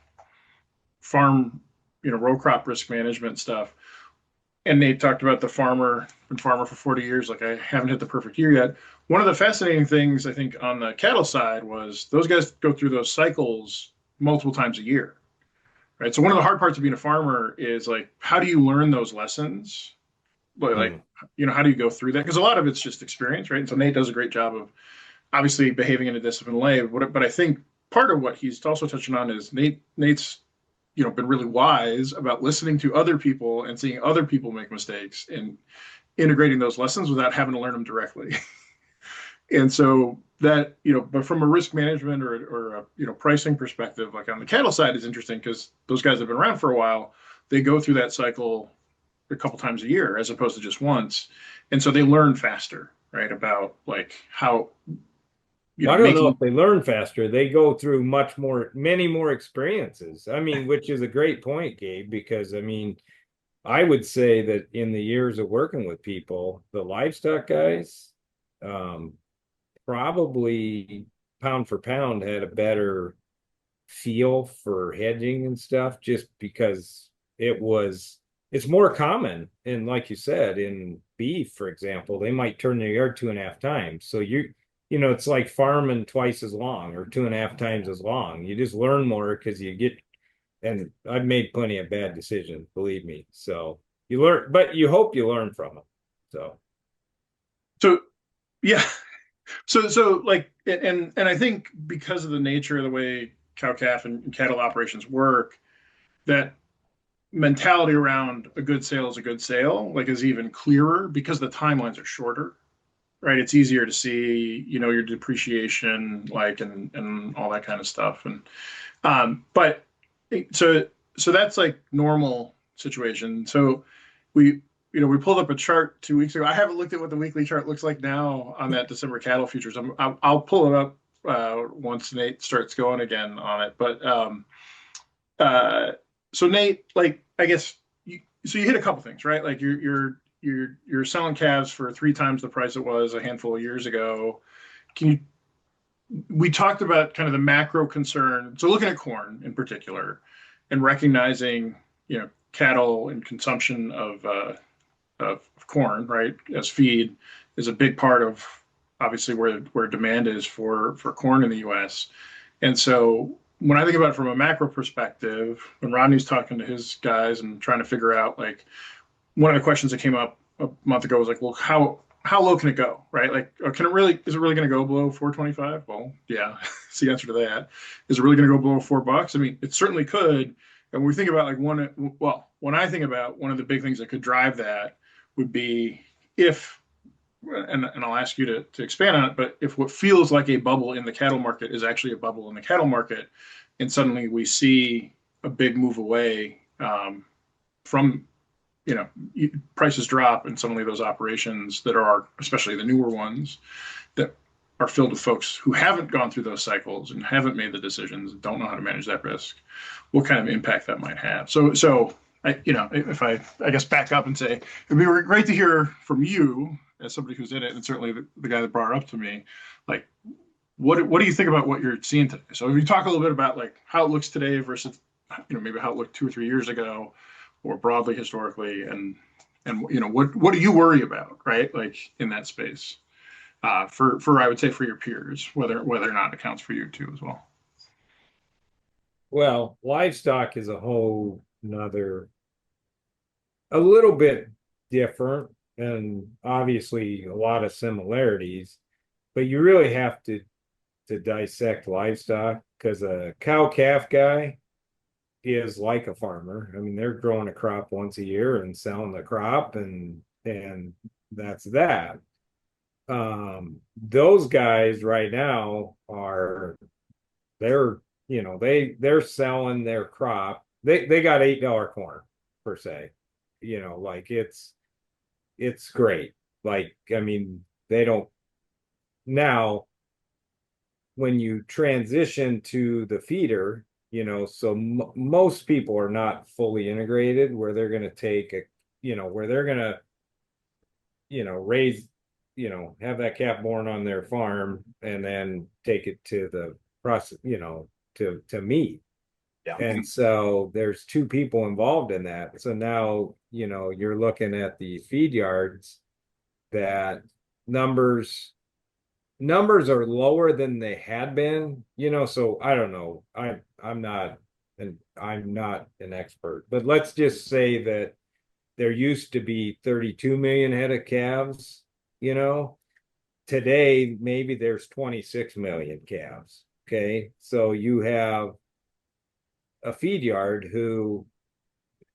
farm, row crop risk management stuff. And Nate talked about been farmer for 40 years. Like I haven't hit the perfect year yet. One of the fascinating things I think on the cattle side was those guys go through those cycles multiple times a year, right? So one of the hard parts of being a farmer is like, how do you learn those lessons? Like, Mm. how do you go through that? Because a lot of it's just experience, right? And so Nate does a great job of obviously behaving in a disciplined way. But I think part of what he's also touching on is Nate's been really wise about listening to other people and seeing other people make mistakes and integrating those lessons without having to learn them directly. And so that, but from a risk management or a, pricing perspective, like on the cattle side is interesting because those guys have been around for a while. They go through that cycle a couple times a year as opposed to just once. And so they learn faster, right? About like how, Well, I don't know making, if they learn faster. They go through many more experiences. I mean, which is a great point, Gabe, because I mean, I would say that in the years of working with people, the livestock guys, um, probably pound for pound had a better feel for hedging and stuff just because it's more common. And like you said, in beef, for example, they might turn their yard 2.5 times. So it's like farming twice as long or 2.5 times as long. You just learn more because and I've made plenty of bad decisions, believe me. So you learn, but you hope you learn from them. So So yeah, so like, and I think because of the nature of the way cow calf and cattle operations work, that mentality around a good sale is a good sale, like, is even clearer because the timelines are shorter, right? It's easier to see, your depreciation, like, and all that kind of stuff. And but so so that's like normal situation. So we we pulled up a chart 2 weeks ago. I haven't looked at what the weekly chart looks like now on that December cattle futures. I'll pull it up once Nate starts going again on it. But uh, so Nate, like, I guess so you hit a couple things, right? Like you're selling calves for 3 times the price it was a handful of years ago. Can you We talked about kind of the macro concern. So looking at corn in particular and recognizing, cattle and consumption of corn, right, as feed is a big part of obviously where demand is for corn in the U.S. And so when I think about it from a macro perspective, when Rodney's talking to his guys and trying to figure out, like, one of the questions that came up a month ago was like, well, how low can it go, right? Like, is it really going to go below 425? Well, yeah, it's the answer to that. Is it really going to go below $4? I mean, it certainly could. And when we think about, like, when I think about one of the big things that could drive that would be if, and I'll ask you to expand on it, but if what feels like a bubble in the cattle market is actually a bubble in the cattle market, and suddenly we see a big move away from, prices drop, and suddenly those operations that are, especially the newer ones, that are filled with folks who haven't gone through those cycles and haven't made the decisions and don't know how to manage that risk, what kind of impact that might have. So if I guess back up and say, it'd be great to hear from you as somebody who's in it, and certainly the guy that brought it up to me, like, what do you think about what you're seeing today? So if you talk a little bit about, like, how it looks today versus, maybe how it looked 2 or 3 years ago, or broadly historically, and what do you worry about, right? Like, in that space, for I would say for your peers, whether or not it counts for you too as well. well, livestock is a whole another, a little bit different, and obviously a lot of similarities, but you really have to dissect livestock, because a cow calf guy is like a farmer. I mean, they're growing a crop once a year and selling the crop, and that's that. Those guys right now are, they're, they're selling their crop. They got $8 corn per se. Like, it's great. Like, I mean, they don't now, when you transition to the feeder, so most people are not fully integrated, where they're going to take a, where they're going to, raise, have that calf born on their farm and then take it to the process, to meat. Yeah. And so there's two people involved in that. So now, you're looking at the feed yards, that numbers numbers are lower than they had been, so I don't know. I'm not an expert, but let's just say that there used to be 32 million head of calves, you know. Today maybe there's 26 million calves. Okay. So you have a feed yard who,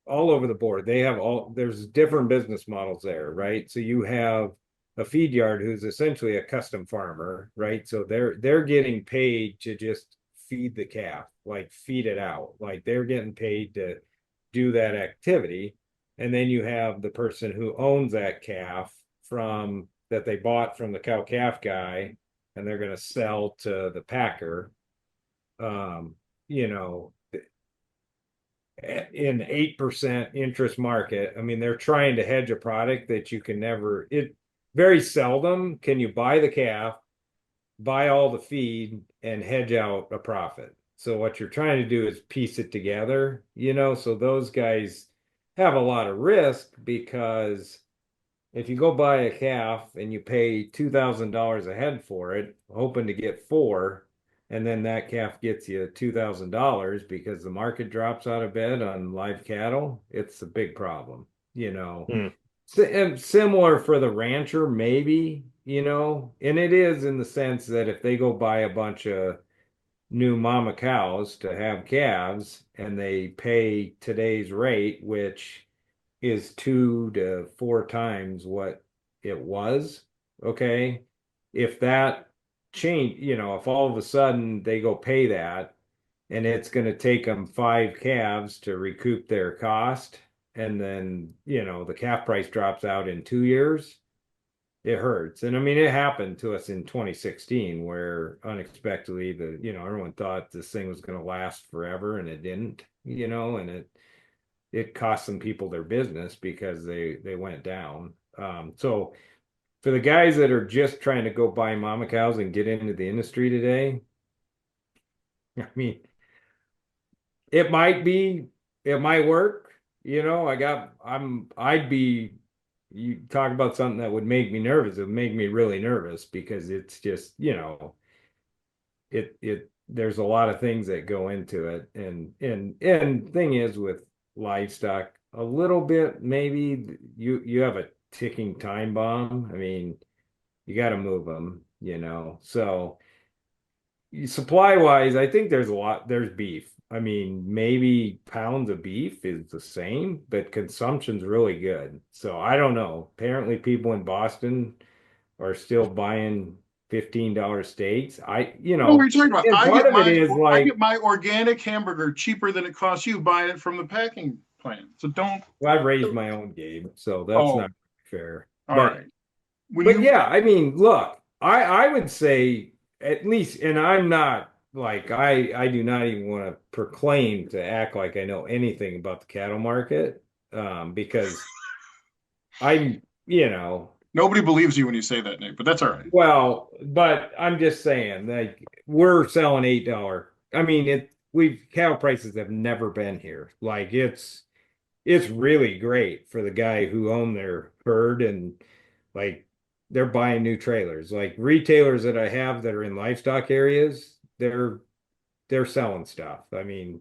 all over the board, there's different business models there, right? So you have a feed yard who's essentially a custom farmer, right? So they're getting paid to just feed the calf, like feed it out, like they're getting paid to do that activity. And then you have the person who owns that calf, from that they bought from the cow calf guy, and they're going to sell to the packer. um you know in 8% interest market. I mean, they're trying to hedge a product that you can never, it very seldom can you buy the calf, buy all the feed, and hedge out a profit. So what you're trying to do is piece it together, so those guys have a lot of risk, because if you go buy a calf and you pay $2,000 a head for it, hoping to get four, and then that calf gets you $2,000 because the market drops out of bed on live cattle, it's a big problem, you know. Hmm. Similar for the rancher, maybe, you know, and it is in the sense that if they go buy a bunch of new mama cows to have calves and they pay today's rate, which is 2 to 4 times what it was, okay? If that change, you know, if all of a sudden they go pay that and it's going to take them 5 calves to recoup their cost, and then, you know, the calf price drops out in 2 years, it hurts. And I mean, it happened to us in 2016 where unexpectedly you know, everyone thought this thing was going to last forever and it didn't, you know, and it cost some people their business because they went down. So for the guys that are just trying to go buy mama cows and get into the industry today, I mean, it might be, it might work. You know, I'd be, you talk about something that would make me nervous. It would make me really nervous because it's just, you know, there's a lot of things that go into it. And thing is with livestock, a little bit, maybe you have a ticking time bomb. I mean, you got to move them, you know. So supply wise, I think there's beef. I mean, maybe pounds of beef is the same, but consumption's really good. So I don't know. Apparently people in Boston are still buying $15 steaks. You No, what are know, you talking about? and part of it is I get like, my organic hamburger cheaper than it costs you buying it from the packing plant. So don't. well, I raised my own Gabe, so that's Oh, not fair. all right. When But you yeah, I mean, look, I would say at least, and I'm not like I do not even want to proclaim to act like I know anything about the cattle market, because I'm, you know, nobody believes you when you say that, Nate, but that's all right. well, but I'm just saying, like, we're selling $8. I mean, we've cattle prices have never been here. Like it's really great for the guy who owned their herd, and like they're buying new trailers. Like retailers that I have that are in livestock areas, they're selling stuff. I mean,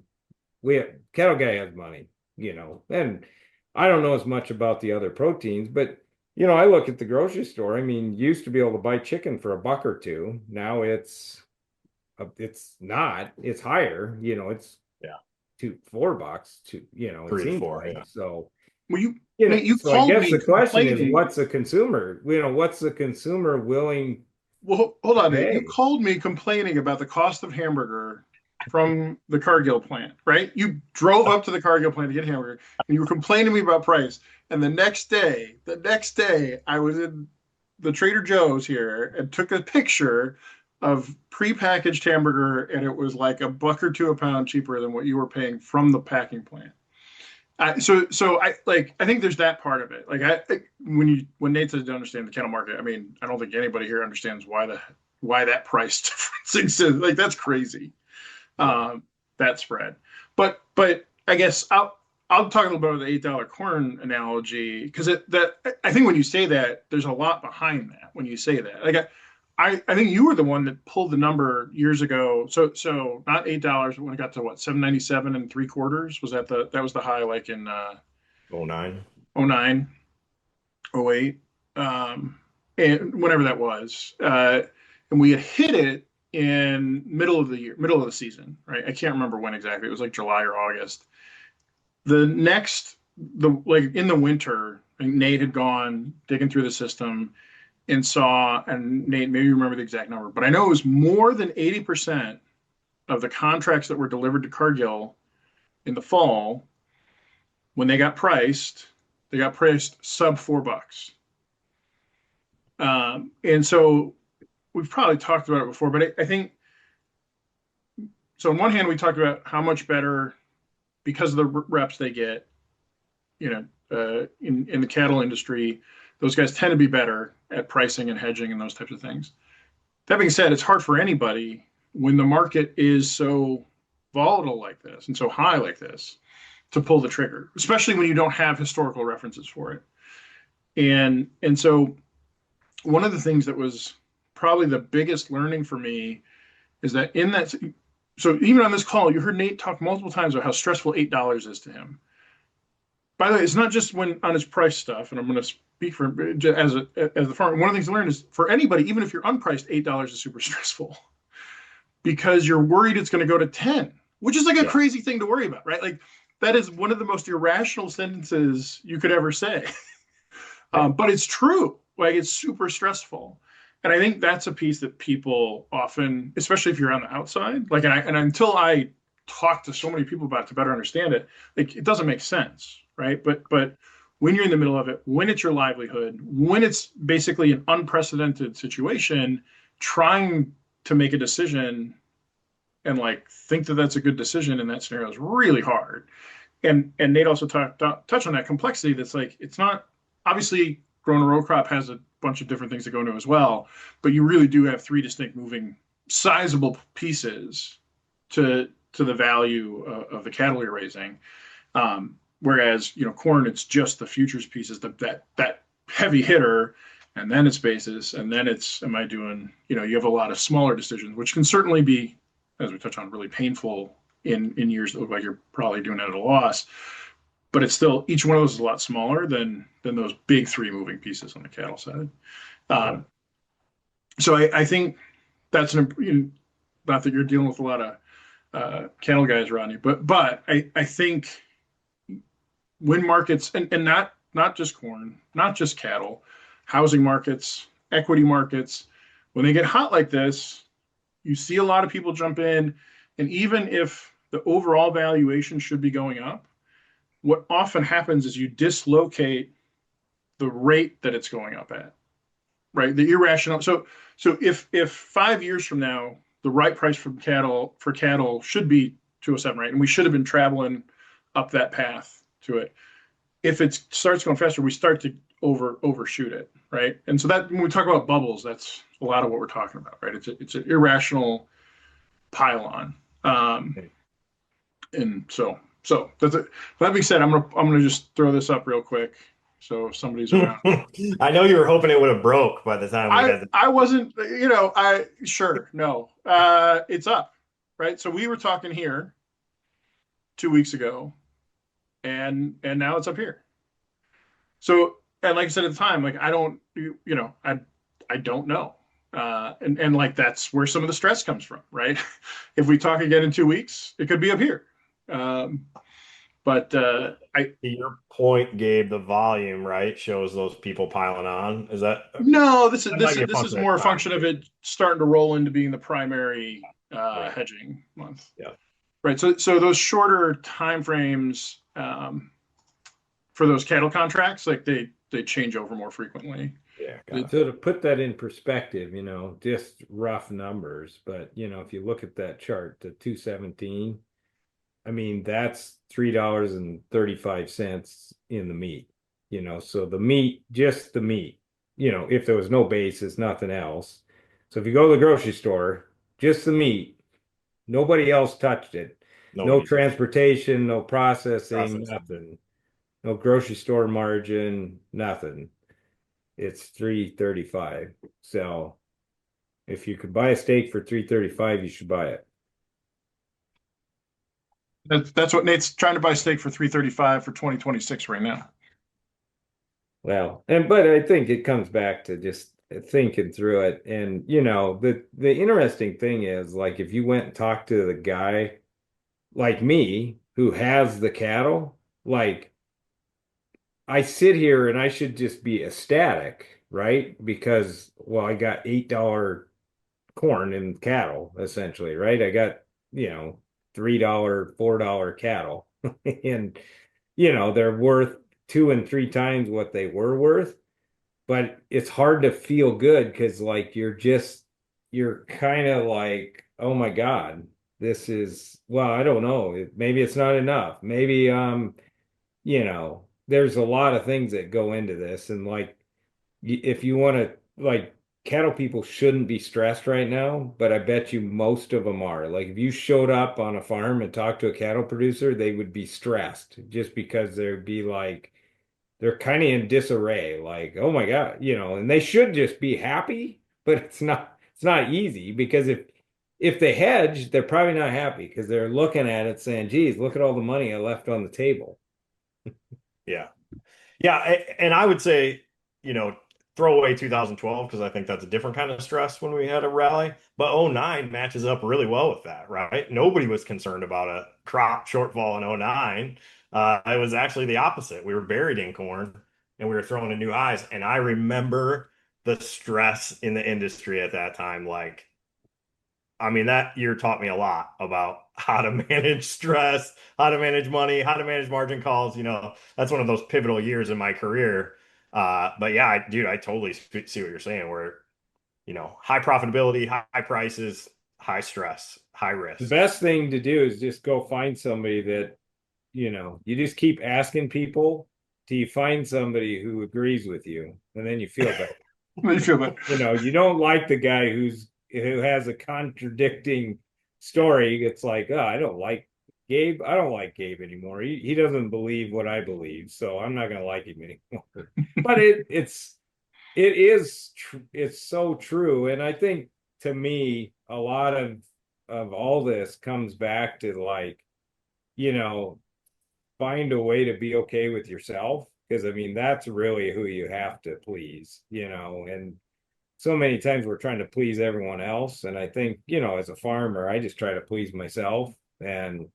cattle guy has money, you know, and I don't know as much about the other proteins, but you know, I look at the grocery store. I mean, you used to be able to buy chicken for $1 or $2. Now it's not. It's higher. You know, it's Yeah. $4. You know, it Three to seems four. like Yeah. so. Well, You know, Nate, you so I called guess me the question is, complaining. what's the consumer? You know, what's the consumer willing Well, hold to on, Nate. You pay? called me complaining about the cost of hamburger from the Cargill plant, right? You drove up to the Cargill plant to get hamburger, and you were complaining to me about price. And the next day, I was in the Trader Joe's here and took a picture of prepackaged hamburger, and it was like $1 or $2 a pound cheaper than what you were paying from the packing plant. So I think there's that part of it. When Nate says to understand the cattle market, I mean, I don't think anybody here understands why that price difference exists. Like that's crazy. Um, that spread. But I guess I'll talk a little bit about the $8 corn analogy because I think when you say that, there's a lot behind that when you say that. I think you were the one that pulled the number years ago. So not $8 when it got to what 7.97 3/4 was that was the high like in Oh, 09. 09 08 and whenever that was and we had hit it in middle of the season, right? I can't remember when exactly. It was like July or August. The like in the winter, I think Nate had gone digging through the system and saw, and Nate, maybe you remember the exact number, but I know it was more than 80% of the contracts that were delivered to Cargill in the fall when they got priced sub $4. And so we've probably talked about it before, but I think so. On one hand, we talked about how much better because of the reps they get, you know, in the cattle industry, those guys tend to be better at pricing and hedging and those types of things. That being said, it's hard for anybody when the market is so volatile like this and so high like this to pull the trigger, especially when you don't have historical references for it. And so one of the things that was probably the biggest learning for me is that in that, so even on this call, you heard Nate talk multiple times about how stressful $8 is to him. By the way, it's not just when on his price stuff, and I'm going to speak for as the farmer. One of the things to learn is for anybody, even if you're unpriced, $8 is super stressful because you're worried it's going to go to 10, which is like a crazy thing to worry about, right? Like that is one of the most irrational sentences you could ever say. But it's true. Like it's super stressful. And I think that's a piece that people often, especially if you're on the outside, like, and until I talk to so many people about it to better understand it, like it doesn't make sense, right? But when you're in the middle of it, when it's your livelihood, when it's basically an unprecedented situation, trying to make a decision and like think that that's a good decision in that scenario is really hard. And Nate also touched on that complexity. That's like it's not obviously growing a row crop has a bunch of different things that go into it as well, but you really do have three distinct moving sizable pieces to the value of the cattle you're raising. Whereas corn, it's just the futures pieces that heavy hitter, and then it's basis, and then it's am I doing you have a lot of smaller decisions, which can certainly be, as we touch on, really painful in years that look like you're probably doing it at a loss. But it's still each one of those is a lot smaller than those big three moving pieces on the cattle side. So I think that's not that you're dealing with a lot of cattle guys, Rodney, but I think when markets and not just corn, not just cattle, housing markets, equity markets, when they get hot like this, you see a lot of people jump in, and even if the overall valuation should be going up, what often happens is you dislocate the rate that it's going up at, right? The irrational. So if 5 years from now the right price for cattle should be 207, right, and we should have been traveling up that path to it. If it starts going faster, we start to overshoot it, right? And so that when we talk about bubbles, that's a lot of what we're talking about, right? It's an irrational pile on, and so that's it. That being said, I'm gonna just throw this up real quick. So if somebody's around. I know you were hoping it would have broke by the time we had I wasn't, sure, no. It's up, right? So we were talking here 2 weeks ago, and now it's up here. So, and like I said at the time, like I don't, I don't know. And like that's where some of the stress comes from, right? If we talk again in 2 weeks, it could be up here. But to your point, Gabe, the volume, right, shows those people piling on. Is that no? This is more a of function of it starting to roll into being the primary hedging month. Yeah. Right. So those shorter time frames for those cattle contracts, like they change over more frequently. Yeah. So to put that in perspective, just rough numbers, but if you look at that chart, the 217, I mean, that's $3.35 in the meat, so the meat, just the meat, if there was no basis, nothing else. So if you go to the grocery store, just the meat, nobody else touched it. No transportation, no processing, nothing. No grocery store margin, nothing. It's $3.35. So if you could buy a steak for $3.35, you should buy it. That's what Nate's trying to buy steak for $3.35 for 2026 right now. Well, but I think it comes back to just thinking through it. And the interesting thing is, like, if you went and talked to the guy like me who has the cattle, like I sit here and I should just be ecstatic, right? Because I got $8 corn in cattle, essentially, right? I got, $3, $4 cattle. And, they're worth 2 and 3 times what they were worth. But it's hard to feel good because like you're kind of like, oh my God, this is, well, I don't know. Maybe it's not enough. Maybe there's a lot of things that go into this. And like if you want to, like, cattle people shouldn't be stressed right now, but I bet you most of them are. Like if you showed up on a farm and talked to a cattle producer, they would be stressed just because they'd be like, they're kind of in disarray, like, oh my God, and they should just be happy, but it's not easy because if they hedge, they're probably not happy because they're looking at it saying, geez, look at all the money I left on the table. Yeah. Yeah, and I would say, you know, throw away 2012 because I think that's a different kind of stress when we had a rally. But '09 matches up really well with that, right? Nobody was concerned about a crop shortfall in '09. It was actually the opposite. We were buried in corn and we were throwing in new highs. And I remember the stress in the industry at that time. Like, I mean, that year taught me a lot about how to manage stress, how to manage money, how to manage margin calls. You know, that's one of those pivotal years in my career. But yeah, dude, I totally see what you're saying. Where, you know, high profitability, high prices, high stress, high The risk. best thing to do is just go find somebody that, you just keep asking people till you find somebody who agrees with you, and then you feel better. You feel that. You don't like the guy who has a contradicting story. It's like, oh, I don't like Gabe. I don't like Gabe anymore. He doesn't believe what I believe, so I'm not gonna like him anymore. But it's so true. And I think to me, a lot of all this comes back to like, you know, find a way to be okay with yourself. Because I mean, that's really who you have to please, and so many times we're trying to please everyone else. And I think, as a farmer, I just try to please myself. And,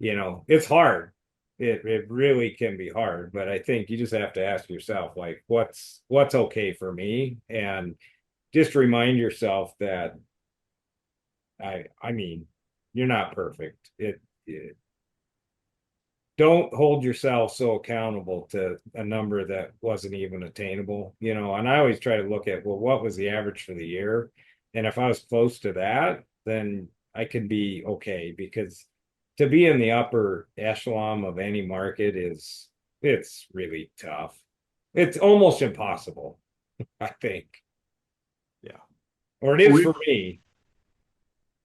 it's hard. It really can be hard, but I think you just have to ask yourself, like, what's okay for me? And just remind yourself that I mean, you're not perfect. It don't hold yourself so accountable to a number that wasn't even attainable, and I always try to look at, well, what was the average for the year? And if I was close to that, then I could be okay, because to be in the upper echelon of any market it's really tough. It's almost impossible, I think. Yeah. Or it is We for me.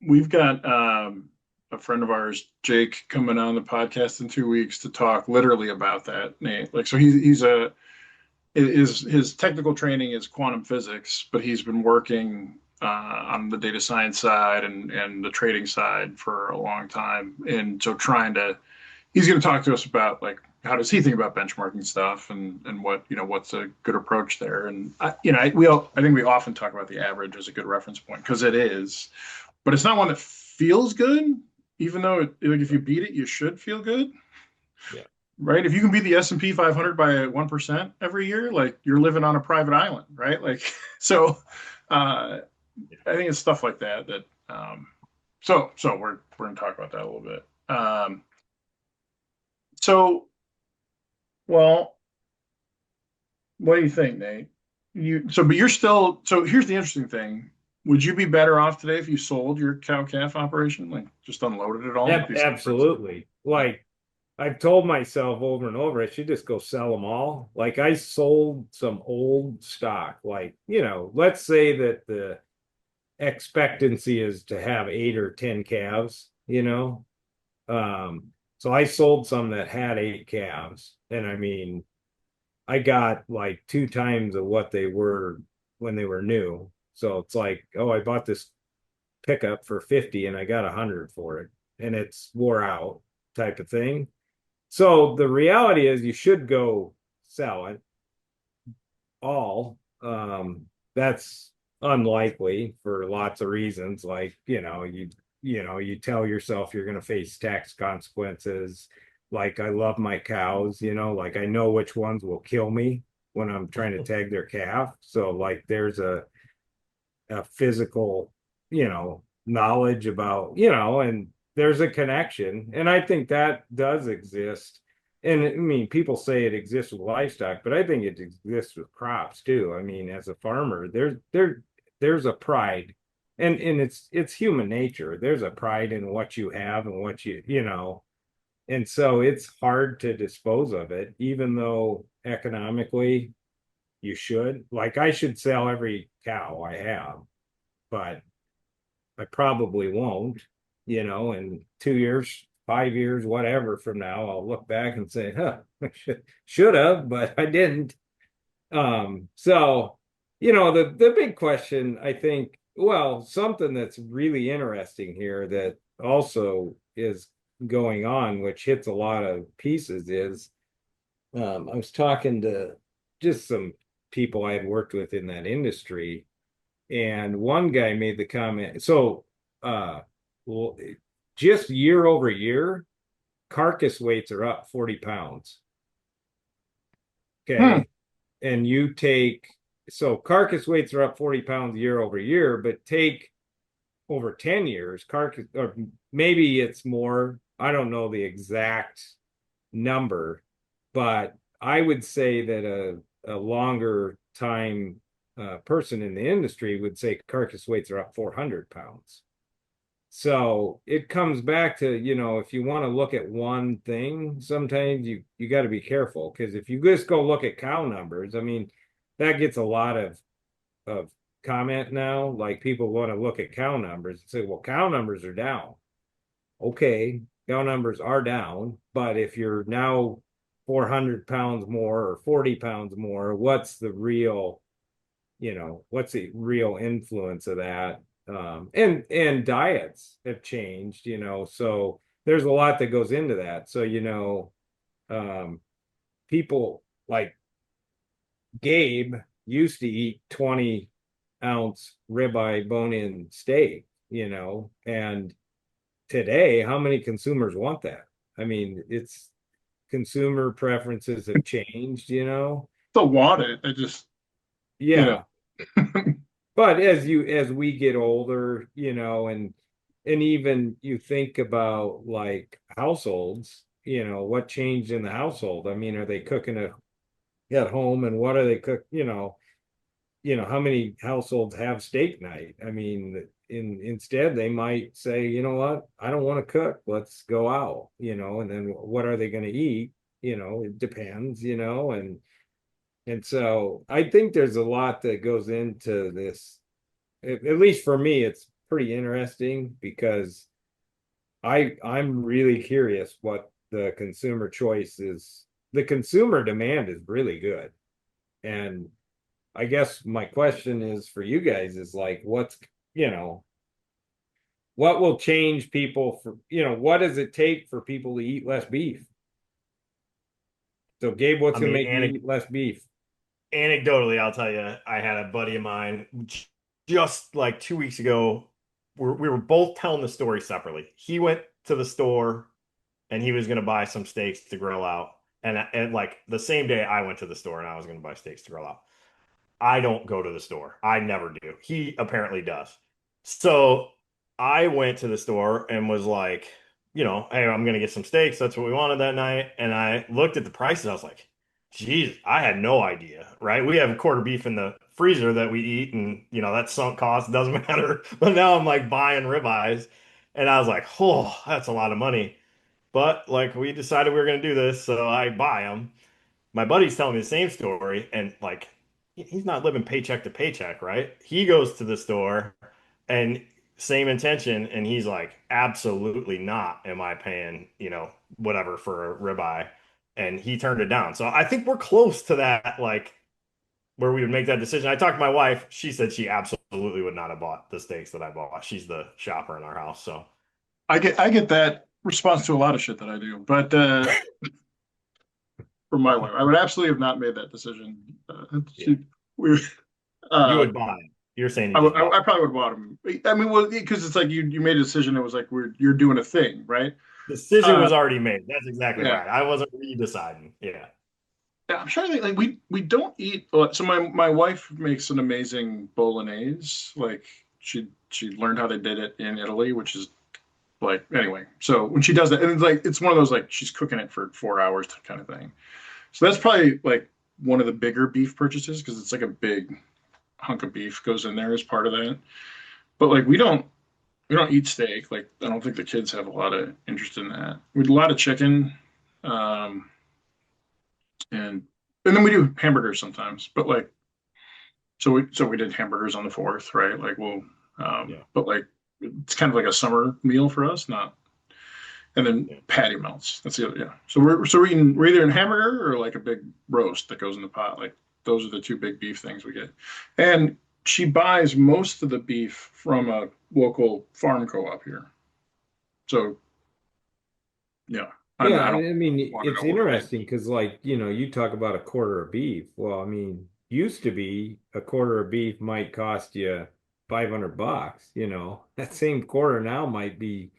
we've got a friend of ours, Jake, coming on the podcast in 2 weeks to talk literally about that, Nate. Like, so he's a his technical training is quantum physics, but he's been working on the data science side and the trading side for a long time. And so he's going to talk to us about like, how does he think about benchmarking stuff and what's a good approach there. And I think we often talk about the average as a good reference point because it is, but it's not one that feels good, even though like if you beat it, you should feel good. Yeah. Right. If you can beat the S&P 500 by 1% every year, like you're living on a private island, right? Like, so I think it's stuff like that. So we're going to talk about that a little bit. So, well, what do you think, Nate? But you're still, so here's the interesting thing. Would you be better off today if you sold your cow calf operation, like just unloaded it all? Absolutely. Like, I've told myself over and over, I should just go sell them all. Like, I sold some old stock. Like, let's say that the expectancy is to have 8 or 10 calves, so I sold some that had 8 calves. And I mean, I got like 2 times of what they were when they were new. So it's like, oh, I bought this pickup for 50 and I got 100 for it, and it's wore out type of thing. So the reality is you should go sell it all. That's unlikely for lots of reasons. Like, you tell yourself you're going to face tax consequences. Like, I love my cows, like I know which ones will kill me when I'm trying to tag their calf. So like there's a physical, knowledge about, and there's a connection. And I think that does exist. And I mean, people say it exists with livestock, but I think it exists with crops too. I mean, as a farmer, there's a pride, and it's human nature. There's a pride in what you have and what and so it's hard to dispose of it, even though economically you should. Like, I should sell every cow I have, but I probably won't, in 2 years, 5 years, whatever from now, I'll look back and say, huh, I should have, but I didn't. So, the big question, I think, well, something that's really interesting here that also is going on, which hits a lot of pieces, is I was talking to just some people I had worked with in that industry, and one guy made the comment. So, well, just year over year, carcass weights are up 40 pounds. Hmm. Okay. And you take, so carcass weights are up 40 pounds year over year, but take over 10 years, carcass, or maybe it's more, I don't know the exact number, but I would say that a longer time person in the industry would say carcass weights are up 400 pounds. So it comes back to, if you want to look at one thing, sometimes you got to be careful, because if you just go look at cow numbers, I mean, that gets a lot of comment now. Like, people want to look at cow numbers and say, well, cow numbers are down. Okay, cow numbers are down, but if you're now 400 pounds more or 40 pounds more, what's the real influence of that? And diets have changed, so there's a lot that goes into that. So, um, people like Gabe used to eat 20-ounce ribeye bone-in steak, and today, how many consumers want that? I mean, it's consumer preferences have changed. Still want it. I just, you know, Yeah. But as we get older, and even you think about like households, what changed in the household? I mean, are they cooking at home, and what are they cook, how many households have steak night? I mean, instead they might say, you know what, I don't want to cook. Let's go out, and then what are they going to eat? It depends, and so I think there's a lot that goes into this. At least for me, it's pretty interesting because I'm really curious what the consumer choice is. The consumer demand is really good. And I guess my question is for you guys is like, you know, what will change people what does it take for people to eat less beef? So Gabe, what's I gonna mean, make you eat less beef? anecdotally, I'll tell you, I had a buddy of mine just like 2 weeks ago. We were both telling the story separately. He went to the store and he was going to buy some steaks to grill out. And like the same day I went to the store and I was going to buy steaks to grill out. I don't go to the store. I never do. He apparently does. So I went to the store and was like, hey, I'm gonna get some steaks. That's what we wanted that night. And I looked at the prices. I was like, geez, I had no idea, right? We have quarter beef in the freezer that we eat, and that sunk cost doesn't matter. But now I'm like buying ribeyes, and I was like, oh, that's a lot of money. But like we decided we were gonna do this, so I buy them. My buddy's telling me the same story, and like he's not living paycheck to paycheck, right? He goes to the store and same intention, and he's like, absolutely not am I paying, whatever for a ribeye. And he turned it down. So I think we're close to that, like where we would make that decision. I talked to my wife. She said she absolutely would not have bought the steaks that I bought. She's the shopper in our house. So I get that response to a lot of shit that I do, but from my wife, I would absolutely have not made that decision. yeah, We, you uh, would buy it. You're saying you I, would- just bought I probably would have bought them. I mean, well, because it's like you made a decision. It was like you're doing a thing, right? it. Decision Uh, was already made. That's exactly yeah. right. I wasn't redeciding. Yeah. Yeah, I'm trying to think. Like we don't eat. So my wife makes an amazing bolognese. Like she learned how they did it in Italy, which is like anyway. So when she does that, and it's one of those like she's cooking it for 4 hours kind of thing. So that's probably like one of the bigger beef purchases because it's like a big hunk of beef goes in there as part of that. But like we don't eat steak. Like I don't think the kids have a lot of interest in that. We do a lot of chicken. Um, and and then we do hamburgers sometimes. But like so we did hamburgers on the fourth, right? Like we'll Yeah. but like it's kind of like a summer meal for us, not and then Yeah. patty melts. That's the other yeah. So we're either in hamburger or like a big roast that goes in the pot. Like those are the two big beef things we get. And she buys most of the beef from a local farm co-op here. So yeah, Yeah, I don't I mean, want to it's know what it is. interesting because, like, you talk about a quarter of beef. Well, I mean, used to be a quarter of beef might cost you $500. That same quarter now might be,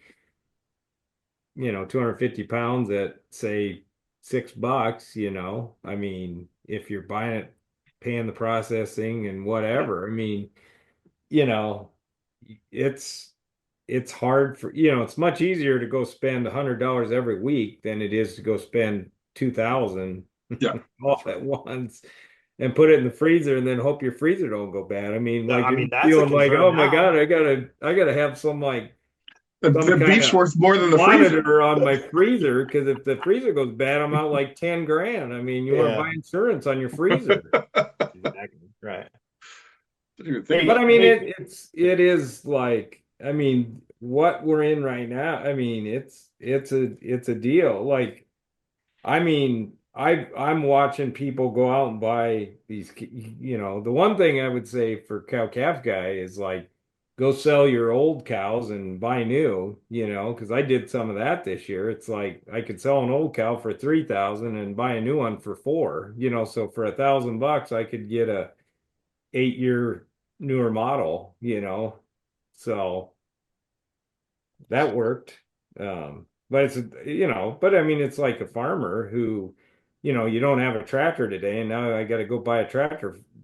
250 pounds at say $6. I mean, if you're buying it, paying the processing and Yeah, whatever. I mean, you know, it's hard it's much easier to go spend $100 every week than it is to go spend 2,000 yeah, all that's right. at once and put it in the freezer and then hope your freezer don't go bad. I mean, like I you're mean, that's a feeling like, concern oh my now. God, I gotta have some The kind beef's of worth more than the freezer. monitor on my freezer because if the freezer goes bad, I'm out like 10 grand. I mean, you want to buy Yeah, insurance on your freezer. exactly. Right. Didn't even think But about I that. mean, it is like, I mean, what we're in right now. I mean, it's a deal. Like, I mean, I'm watching people go out and buy these. The one thing I would say for cow calf guy is like, go sell your old cows and buy new. Because I did some of that this year. It's like I could sell an old cow for 3,000 and buy a new one for 4. So for $1,000, I could get a 8-year newer model. So that worked. But but I mean, it's like a farmer who, you don't have a tractor today, and now I got to go buy a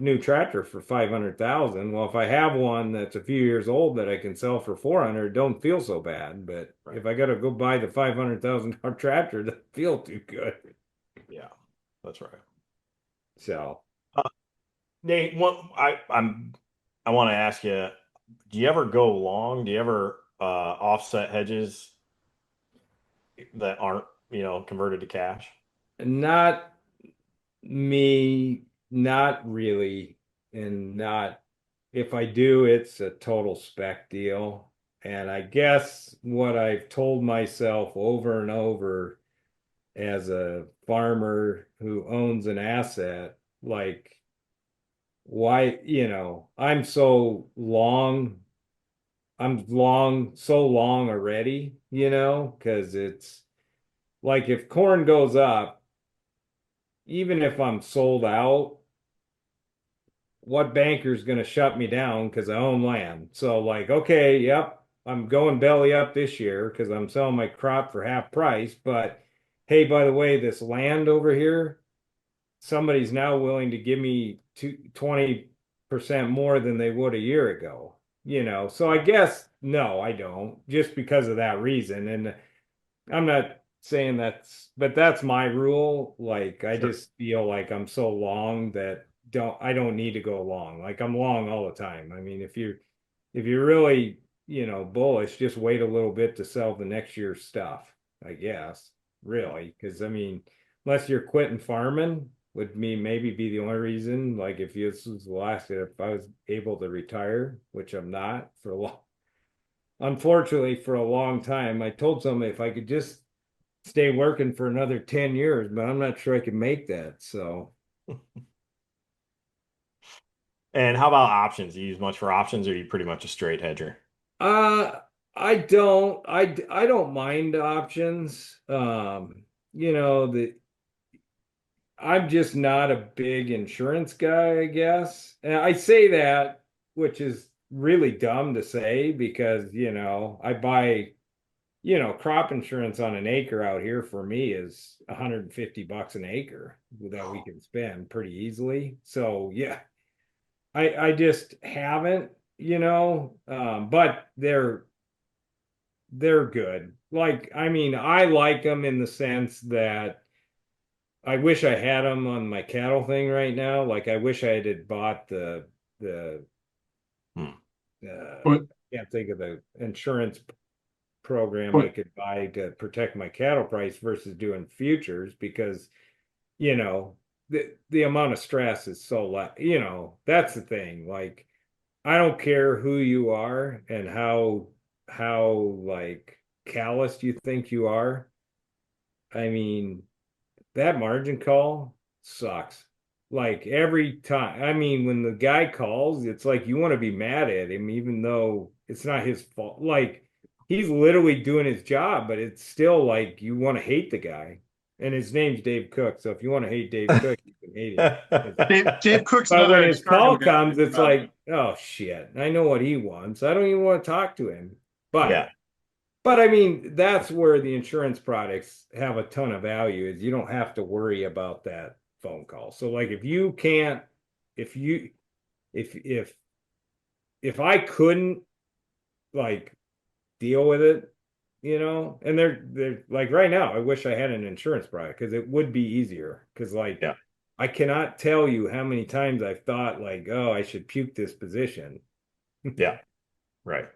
new tractor for 500,000. Well, if I have one that's a few years old that I can sell for 400, don't feel so bad. But Right. if I got to go buy the $500,000 tractor, that feel too good. Yeah, that's right. So. Uh, Nate, I want to ask you, do you ever go long? Do you ever offset hedges that aren't, converted to cash? Not me, not really. And not, if I do, it's a total spec deal. And I guess what I've told myself over and over as a farmer who owns an asset, like, why, I'm so long already, because it's like if corn goes up, even if I'm sold out, what banker's going to shut me down because I own land? So, like, okay, yep, I'm going belly up this year because I'm selling my crop for half price. But hey, by the way, this land over here, somebody's now willing to give me 20% more than they would a year ago. So I guess no, I don't, just because of that reason. And I'm not saying but that's my rule. Like, I Sure. just feel like I'm so long that I don't need to go long. Like, I'm long all the time. I mean, if you're really, bullish, just wait a little bit to sell the next year's stuff, I guess, Yeah. really. Because I mean, unless you're quitting farming, would me maybe be the only reason. Like, if this was the last, if I was able to retire, which I'm not for a long, unfortunately, for a long time. I told somebody if I could just stay working for another 10 years, but I'm not sure I can make that. So, And how about options? Do you use much for options, or are you pretty much a straight hedger? uh, I don't mind options. The I'm just not a big insurance guy, I guess. And I say that, which is really dumb to say because, I buy, crop insurance on an acre out here for me is $150 an acre that we can spend pretty easily. So yeah, I just haven't, but they're good. Like, I mean, I like them in the sense that I wish I had them on my cattle thing right now. Like, I wish I had bought the Hmm. But can't think of the insurance program I but could buy to protect my cattle price versus doing futures because you know the amount of stress is so that's the thing. Like, I don't care who you are and how like calloused you think you are. I mean, that margin call sucks. like every time, I mean, when the guy calls, it's like you want to be mad at him, even though it's not his fault. Like he's literally doing his job, but it's still like you want to hate the guy. And his name's Dave Cook. So if you want to hate Dave Cook, you can hate him. Dave Cook's But another when his call ex-Cardinal guy. comes, it's like, oh shit, I know what he wants. I don't even want to talk to him. Yeah. But I mean, that's where the insurance products have a ton of value is you don't have to worry about that phone call. So like if you can't, if you, if if I couldn't like deal with it, and they're like right now, I wish I had an insurance product because it would be easier. Because like Yeah. I cannot tell you how many times I've thought like, oh, I should puke this position. Yeah. Right.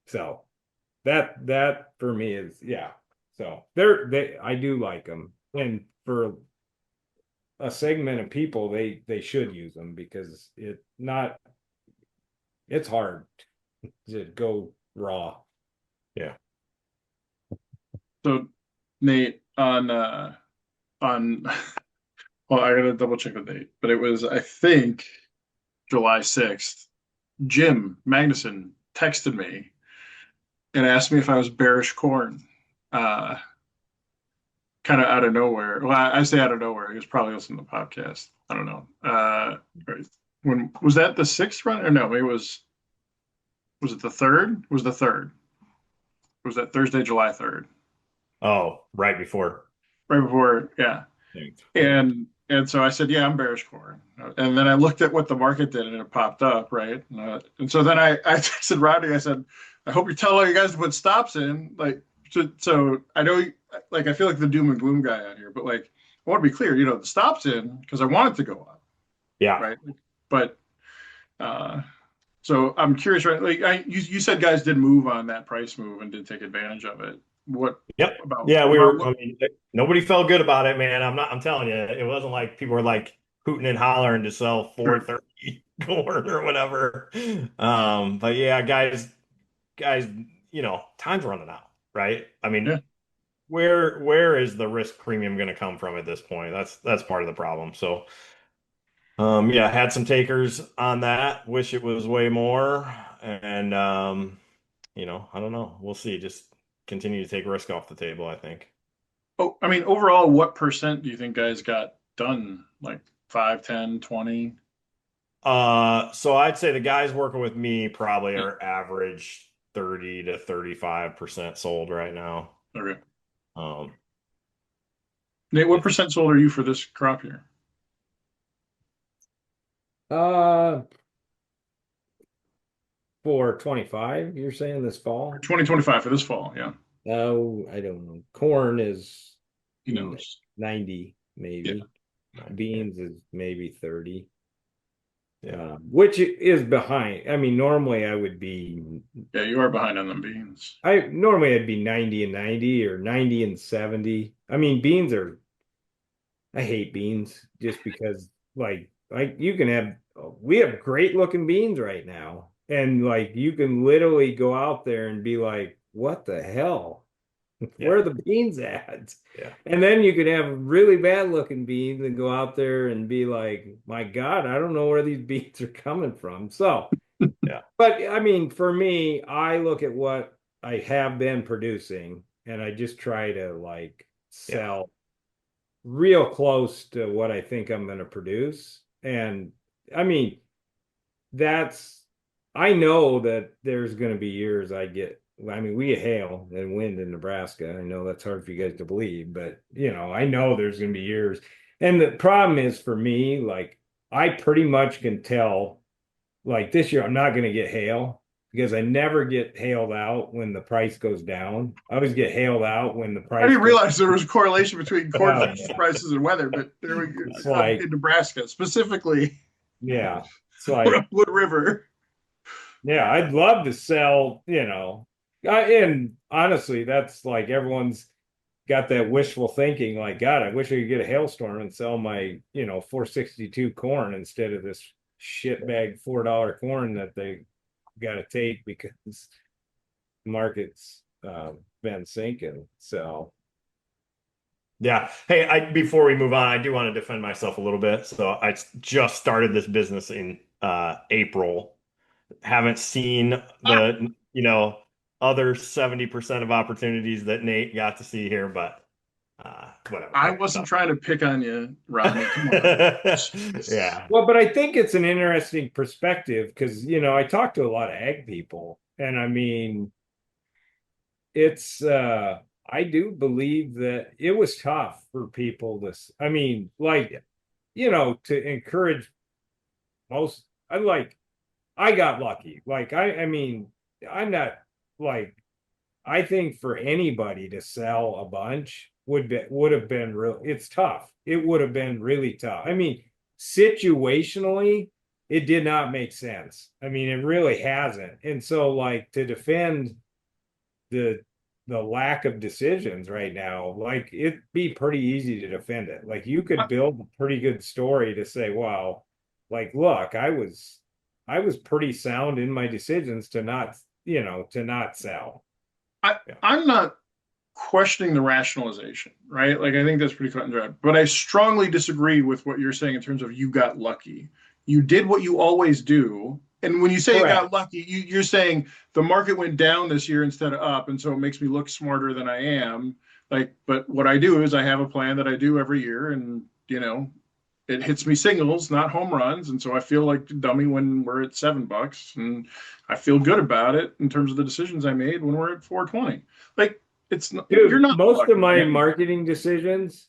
So that for me is yeah. So they I do like them, and for a segment of people, they should use them because it's hard to go raw. Yeah. So Nate on well, I gotta double check the date, but it was I think July 6th. Jim Magnuson texted me and asked me if I was bearish corn. Uh Kind of out of nowhere. Well, I say out of nowhere. He was probably listening to the podcast. I don't know. When was that the sixth run? Or no, maybe was it the third? Was the third? Was that Thursday, July 3rd? Oh, right before. Right before, yeah. Yeah. And so I said, yeah, I'm bearish corn. And then I looked at what the market did and it popped up, right? And so then I texted Rodney, I said, I hope you tell all you guys to put stops in. Like, so I know, like, I feel like the doom and gloom guy out here, but like, I want to be clear, the stops in because I want it to go up, Yeah. right? But, uh, so I'm curious, right? Like, you said guys did move on that price move and did take advantage of it. What Yep. about, Yeah, about I what? mean, nobody felt good about it, man. I'm telling you, it wasn't like people were like hooting and hollering to sell Sure. 430 corn or whatever. But yeah, guys, time's running out, right? I mean, Yeah. where is the risk premium going to come from at this point? That's part of the problem. So, yeah, had some takers on that. Wish it was way more, and I don't know. We'll see. Just continue to take risk off the table, I think. Oh, I mean, overall, what percent do you think guys got done? Like 5, 10, 20? So I'd say the guys working with me probably Yeah. are average 30 to 35% sold right now. Okay. Um, Nate, what it's percent sold are you for this crop year? Uh, for 25, you're saying this For fall? 2025 for this fall, yeah. Oh, I don't know. Corn is He knows. 90, Yeah. maybe. Beans is maybe 30. yeah. Which is behind. I mean, normally I would be Yeah, you are behind on them beans. I normally I'd be 90 and 90 or 90 and 70. I mean, I hate beans just because like you can have we have great looking beans right now. And like you can literally go out there and be like, what the hell? Where Yeah. are the beans at? Yeah. And then you could have really bad looking beans and go out there and be like, my God, I don't know where these beans are coming from. So, Yeah. but I mean, for me, I look at what I have been producing and I just try to like Yeah. sell real close to what I think I'm going to produce. And I mean, that's I know that there's going to be years I mean, we get hail and wind in Nebraska. I know that's hard for you guys to believe, but I know there's going to be years. And the problem is for me, like I pretty much can tell like this year I'm not going to get hail because I never get hailed out when the price goes down. I always get hailed out when the I price didn't goes realize there was a correlation between corn down. prices and weather, but there we go. It's like, In Nebraska, specifically yeah, it's like Wood River. yeah, I'd love to sell, and honestly, that's like everyone's got that wishful thinking, like, God, I wish I could get a hailstorm and sell my, 462 corn instead of this shit bag $4 corn that they got to take because the market's been sinking. So, Yeah. Hey, before we move on, I do want to defend myself a little bit. So I just started this business in April. Haven't seen the, other 70% of opportunities that Nate got to see here, but whatever. I Hey, wasn't trying to pick on you, Rodney. Come on. Jeez. yeah. Well, but I think it's an interesting perspective because, I talk to a lot of ag people, and I mean, it's I do believe that it was tough for people I mean, like, to encourage most. I got lucky. Like, I mean, I'm not like, I think for anybody to sell a bunch would have been real. It's tough. It would have been really tough. I mean, situationally, it did not make sense. I mean, it really hasn't. And so, like, to defend the the lack of decisions right now, like, it'd be pretty easy to defend it. Like, you could build a pretty good story to say, wow, like, look, I was pretty sound in my decisions to not sell. Yeah. I'm not questioning the rationalization, right? Like I think that's pretty cut and dry. But I strongly disagree with what you're saying in terms of you got lucky. You did what you always do. And when you say you Correct. got lucky, you're saying the market went down this year instead of up, and so it makes me look smarter than I am. Like, but what I do is I have a plan that I do every year, and it hits me singles, not home runs, and so I feel like a dummy when we're at $7, and I feel good about it in terms of the decisions I made when we're at 420. Like it's not, you're Dude, not most of lucky, my man. marketing decisions,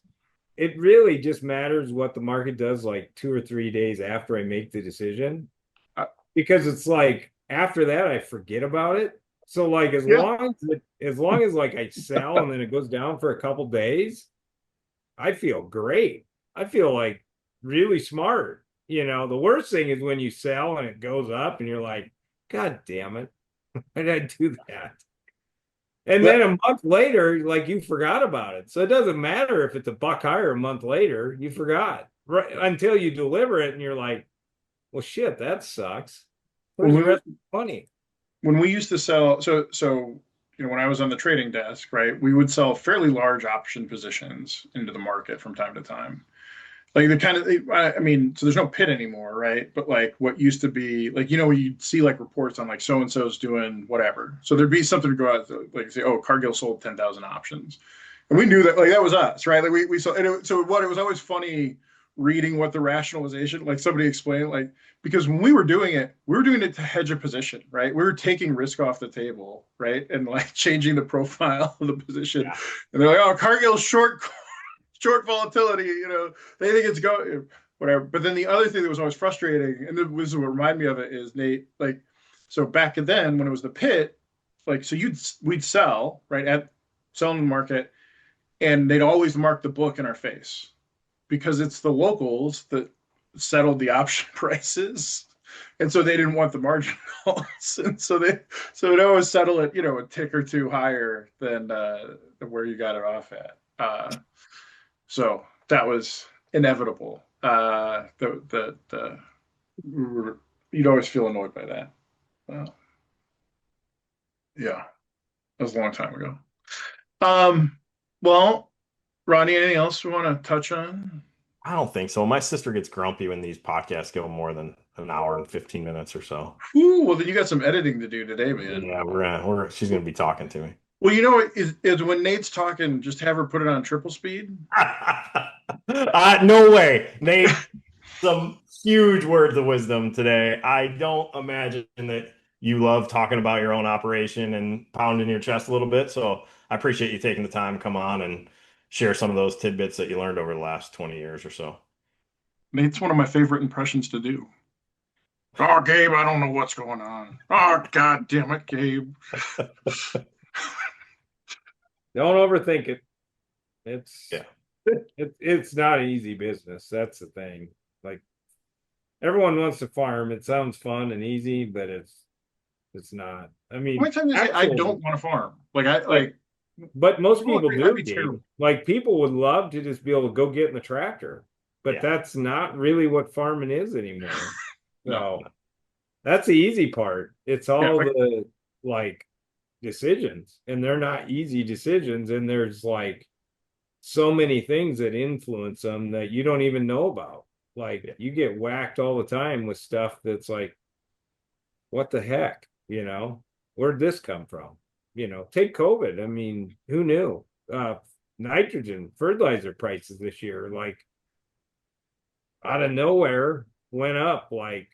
it really just matters what the market does like 2 or 3 days after I make the decision. Uh, Because it's like after that I forget about it. So like yeah, as long as like I sell and then it goes down for a couple days, I feel great. I feel like really smart. The worst thing is when you sell and it goes up and you're like, God damn it. Why did I do that? And then that, a month later, like you forgot about it. So it doesn't matter if it's a buck higher a month later, you forgot right until you deliver it and you're like, well, shit, that sucks. Where's the when rest of the money? we used to sell, when I was on the trading desk, right, we would sell fairly large option positions into the market from time to time. Like the kind of, I mean, so there's no pit anymore, right? But like what used to be, like you'd see like reports on like so and so's doing whatever. So there'd be something to go out like say, oh, Cargill sold 10,000 options, and we knew that like that was us, right? Like we saw, so what it was always funny reading what the rationalization, like somebody explained, like because when we were doing it to hedge a position, right? We were taking risk off the table, right, and like changing the profile of the position. Yeah. And they're like, oh, Cargill's short volatility, they think it's going whatever. But then the other thing that was always frustrating, and this was what reminded me of it, is Nate, like, so back then when it was the pit, like, so we'd sell right at selling the market, and they'd always mark the book in our face because it's the locals that settled the option prices. And so they didn't want the margin calls, and so they always settle it, a tick or two higher than where you got it off at. So that was inevitable. You'd always feel annoyed by that. Yeah, that was a long time ago. Um, well, Ronnie, anything else we want to touch on? I don't think so. My sister gets grumpy when these podcasts go more than an hour and 15 minutes or so. Ooh, well, then you got some editing to do today, man. Yeah, she's gonna be talking to me. Well, is when Nate's talking, just have her put it on triple speed. No way. Nate, some huge words of wisdom today. I don't imagine that you love talking about your own operation and pounding your chest a little bit. So I appreciate you taking the time to come on and share some of those tidbits that you learned over the last 20 years or so. Nate's one of my favorite impressions to do. Oh, Gabe, I don't know what's going on. Oh, God damn it, Gabe. Don't overthink it. It's Yeah. it's not an easy business. That's the thing. Like everyone wants to farm. It sounds fun and easy, but it's not. I How mean, many times I say I actually, don't want to farm? Like I like. but most Oh, people I'd do, be Gabe. terrible. Like people would love to just be able to go get in the tractor, but Yeah. that's not really what farming is anymore. No. So that's the easy part. It's Yeah, all like, the like decisions, and they're not easy decisions. And there's like so many things that influence them that you don't even know about. Like you get whacked all the time with stuff that's like, what the heck, where'd this come from? Take COVID. I mean, who knew? Nitrogen fertilizer prices this year, like out of nowhere, went up like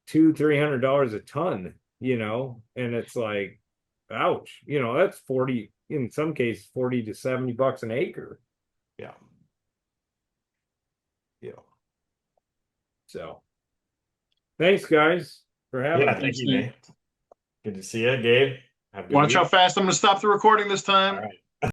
$200-300 a ton, and it's like, ouch, that's 40, in some cases, 40 to 70 bucks an acre. Yeah. Yeah. So thanks guys for having Yeah. me. Thank you, Nate. Good to see you, Gabe. Have a good Watch week. how fast I'm going to stop the recording this time. All right.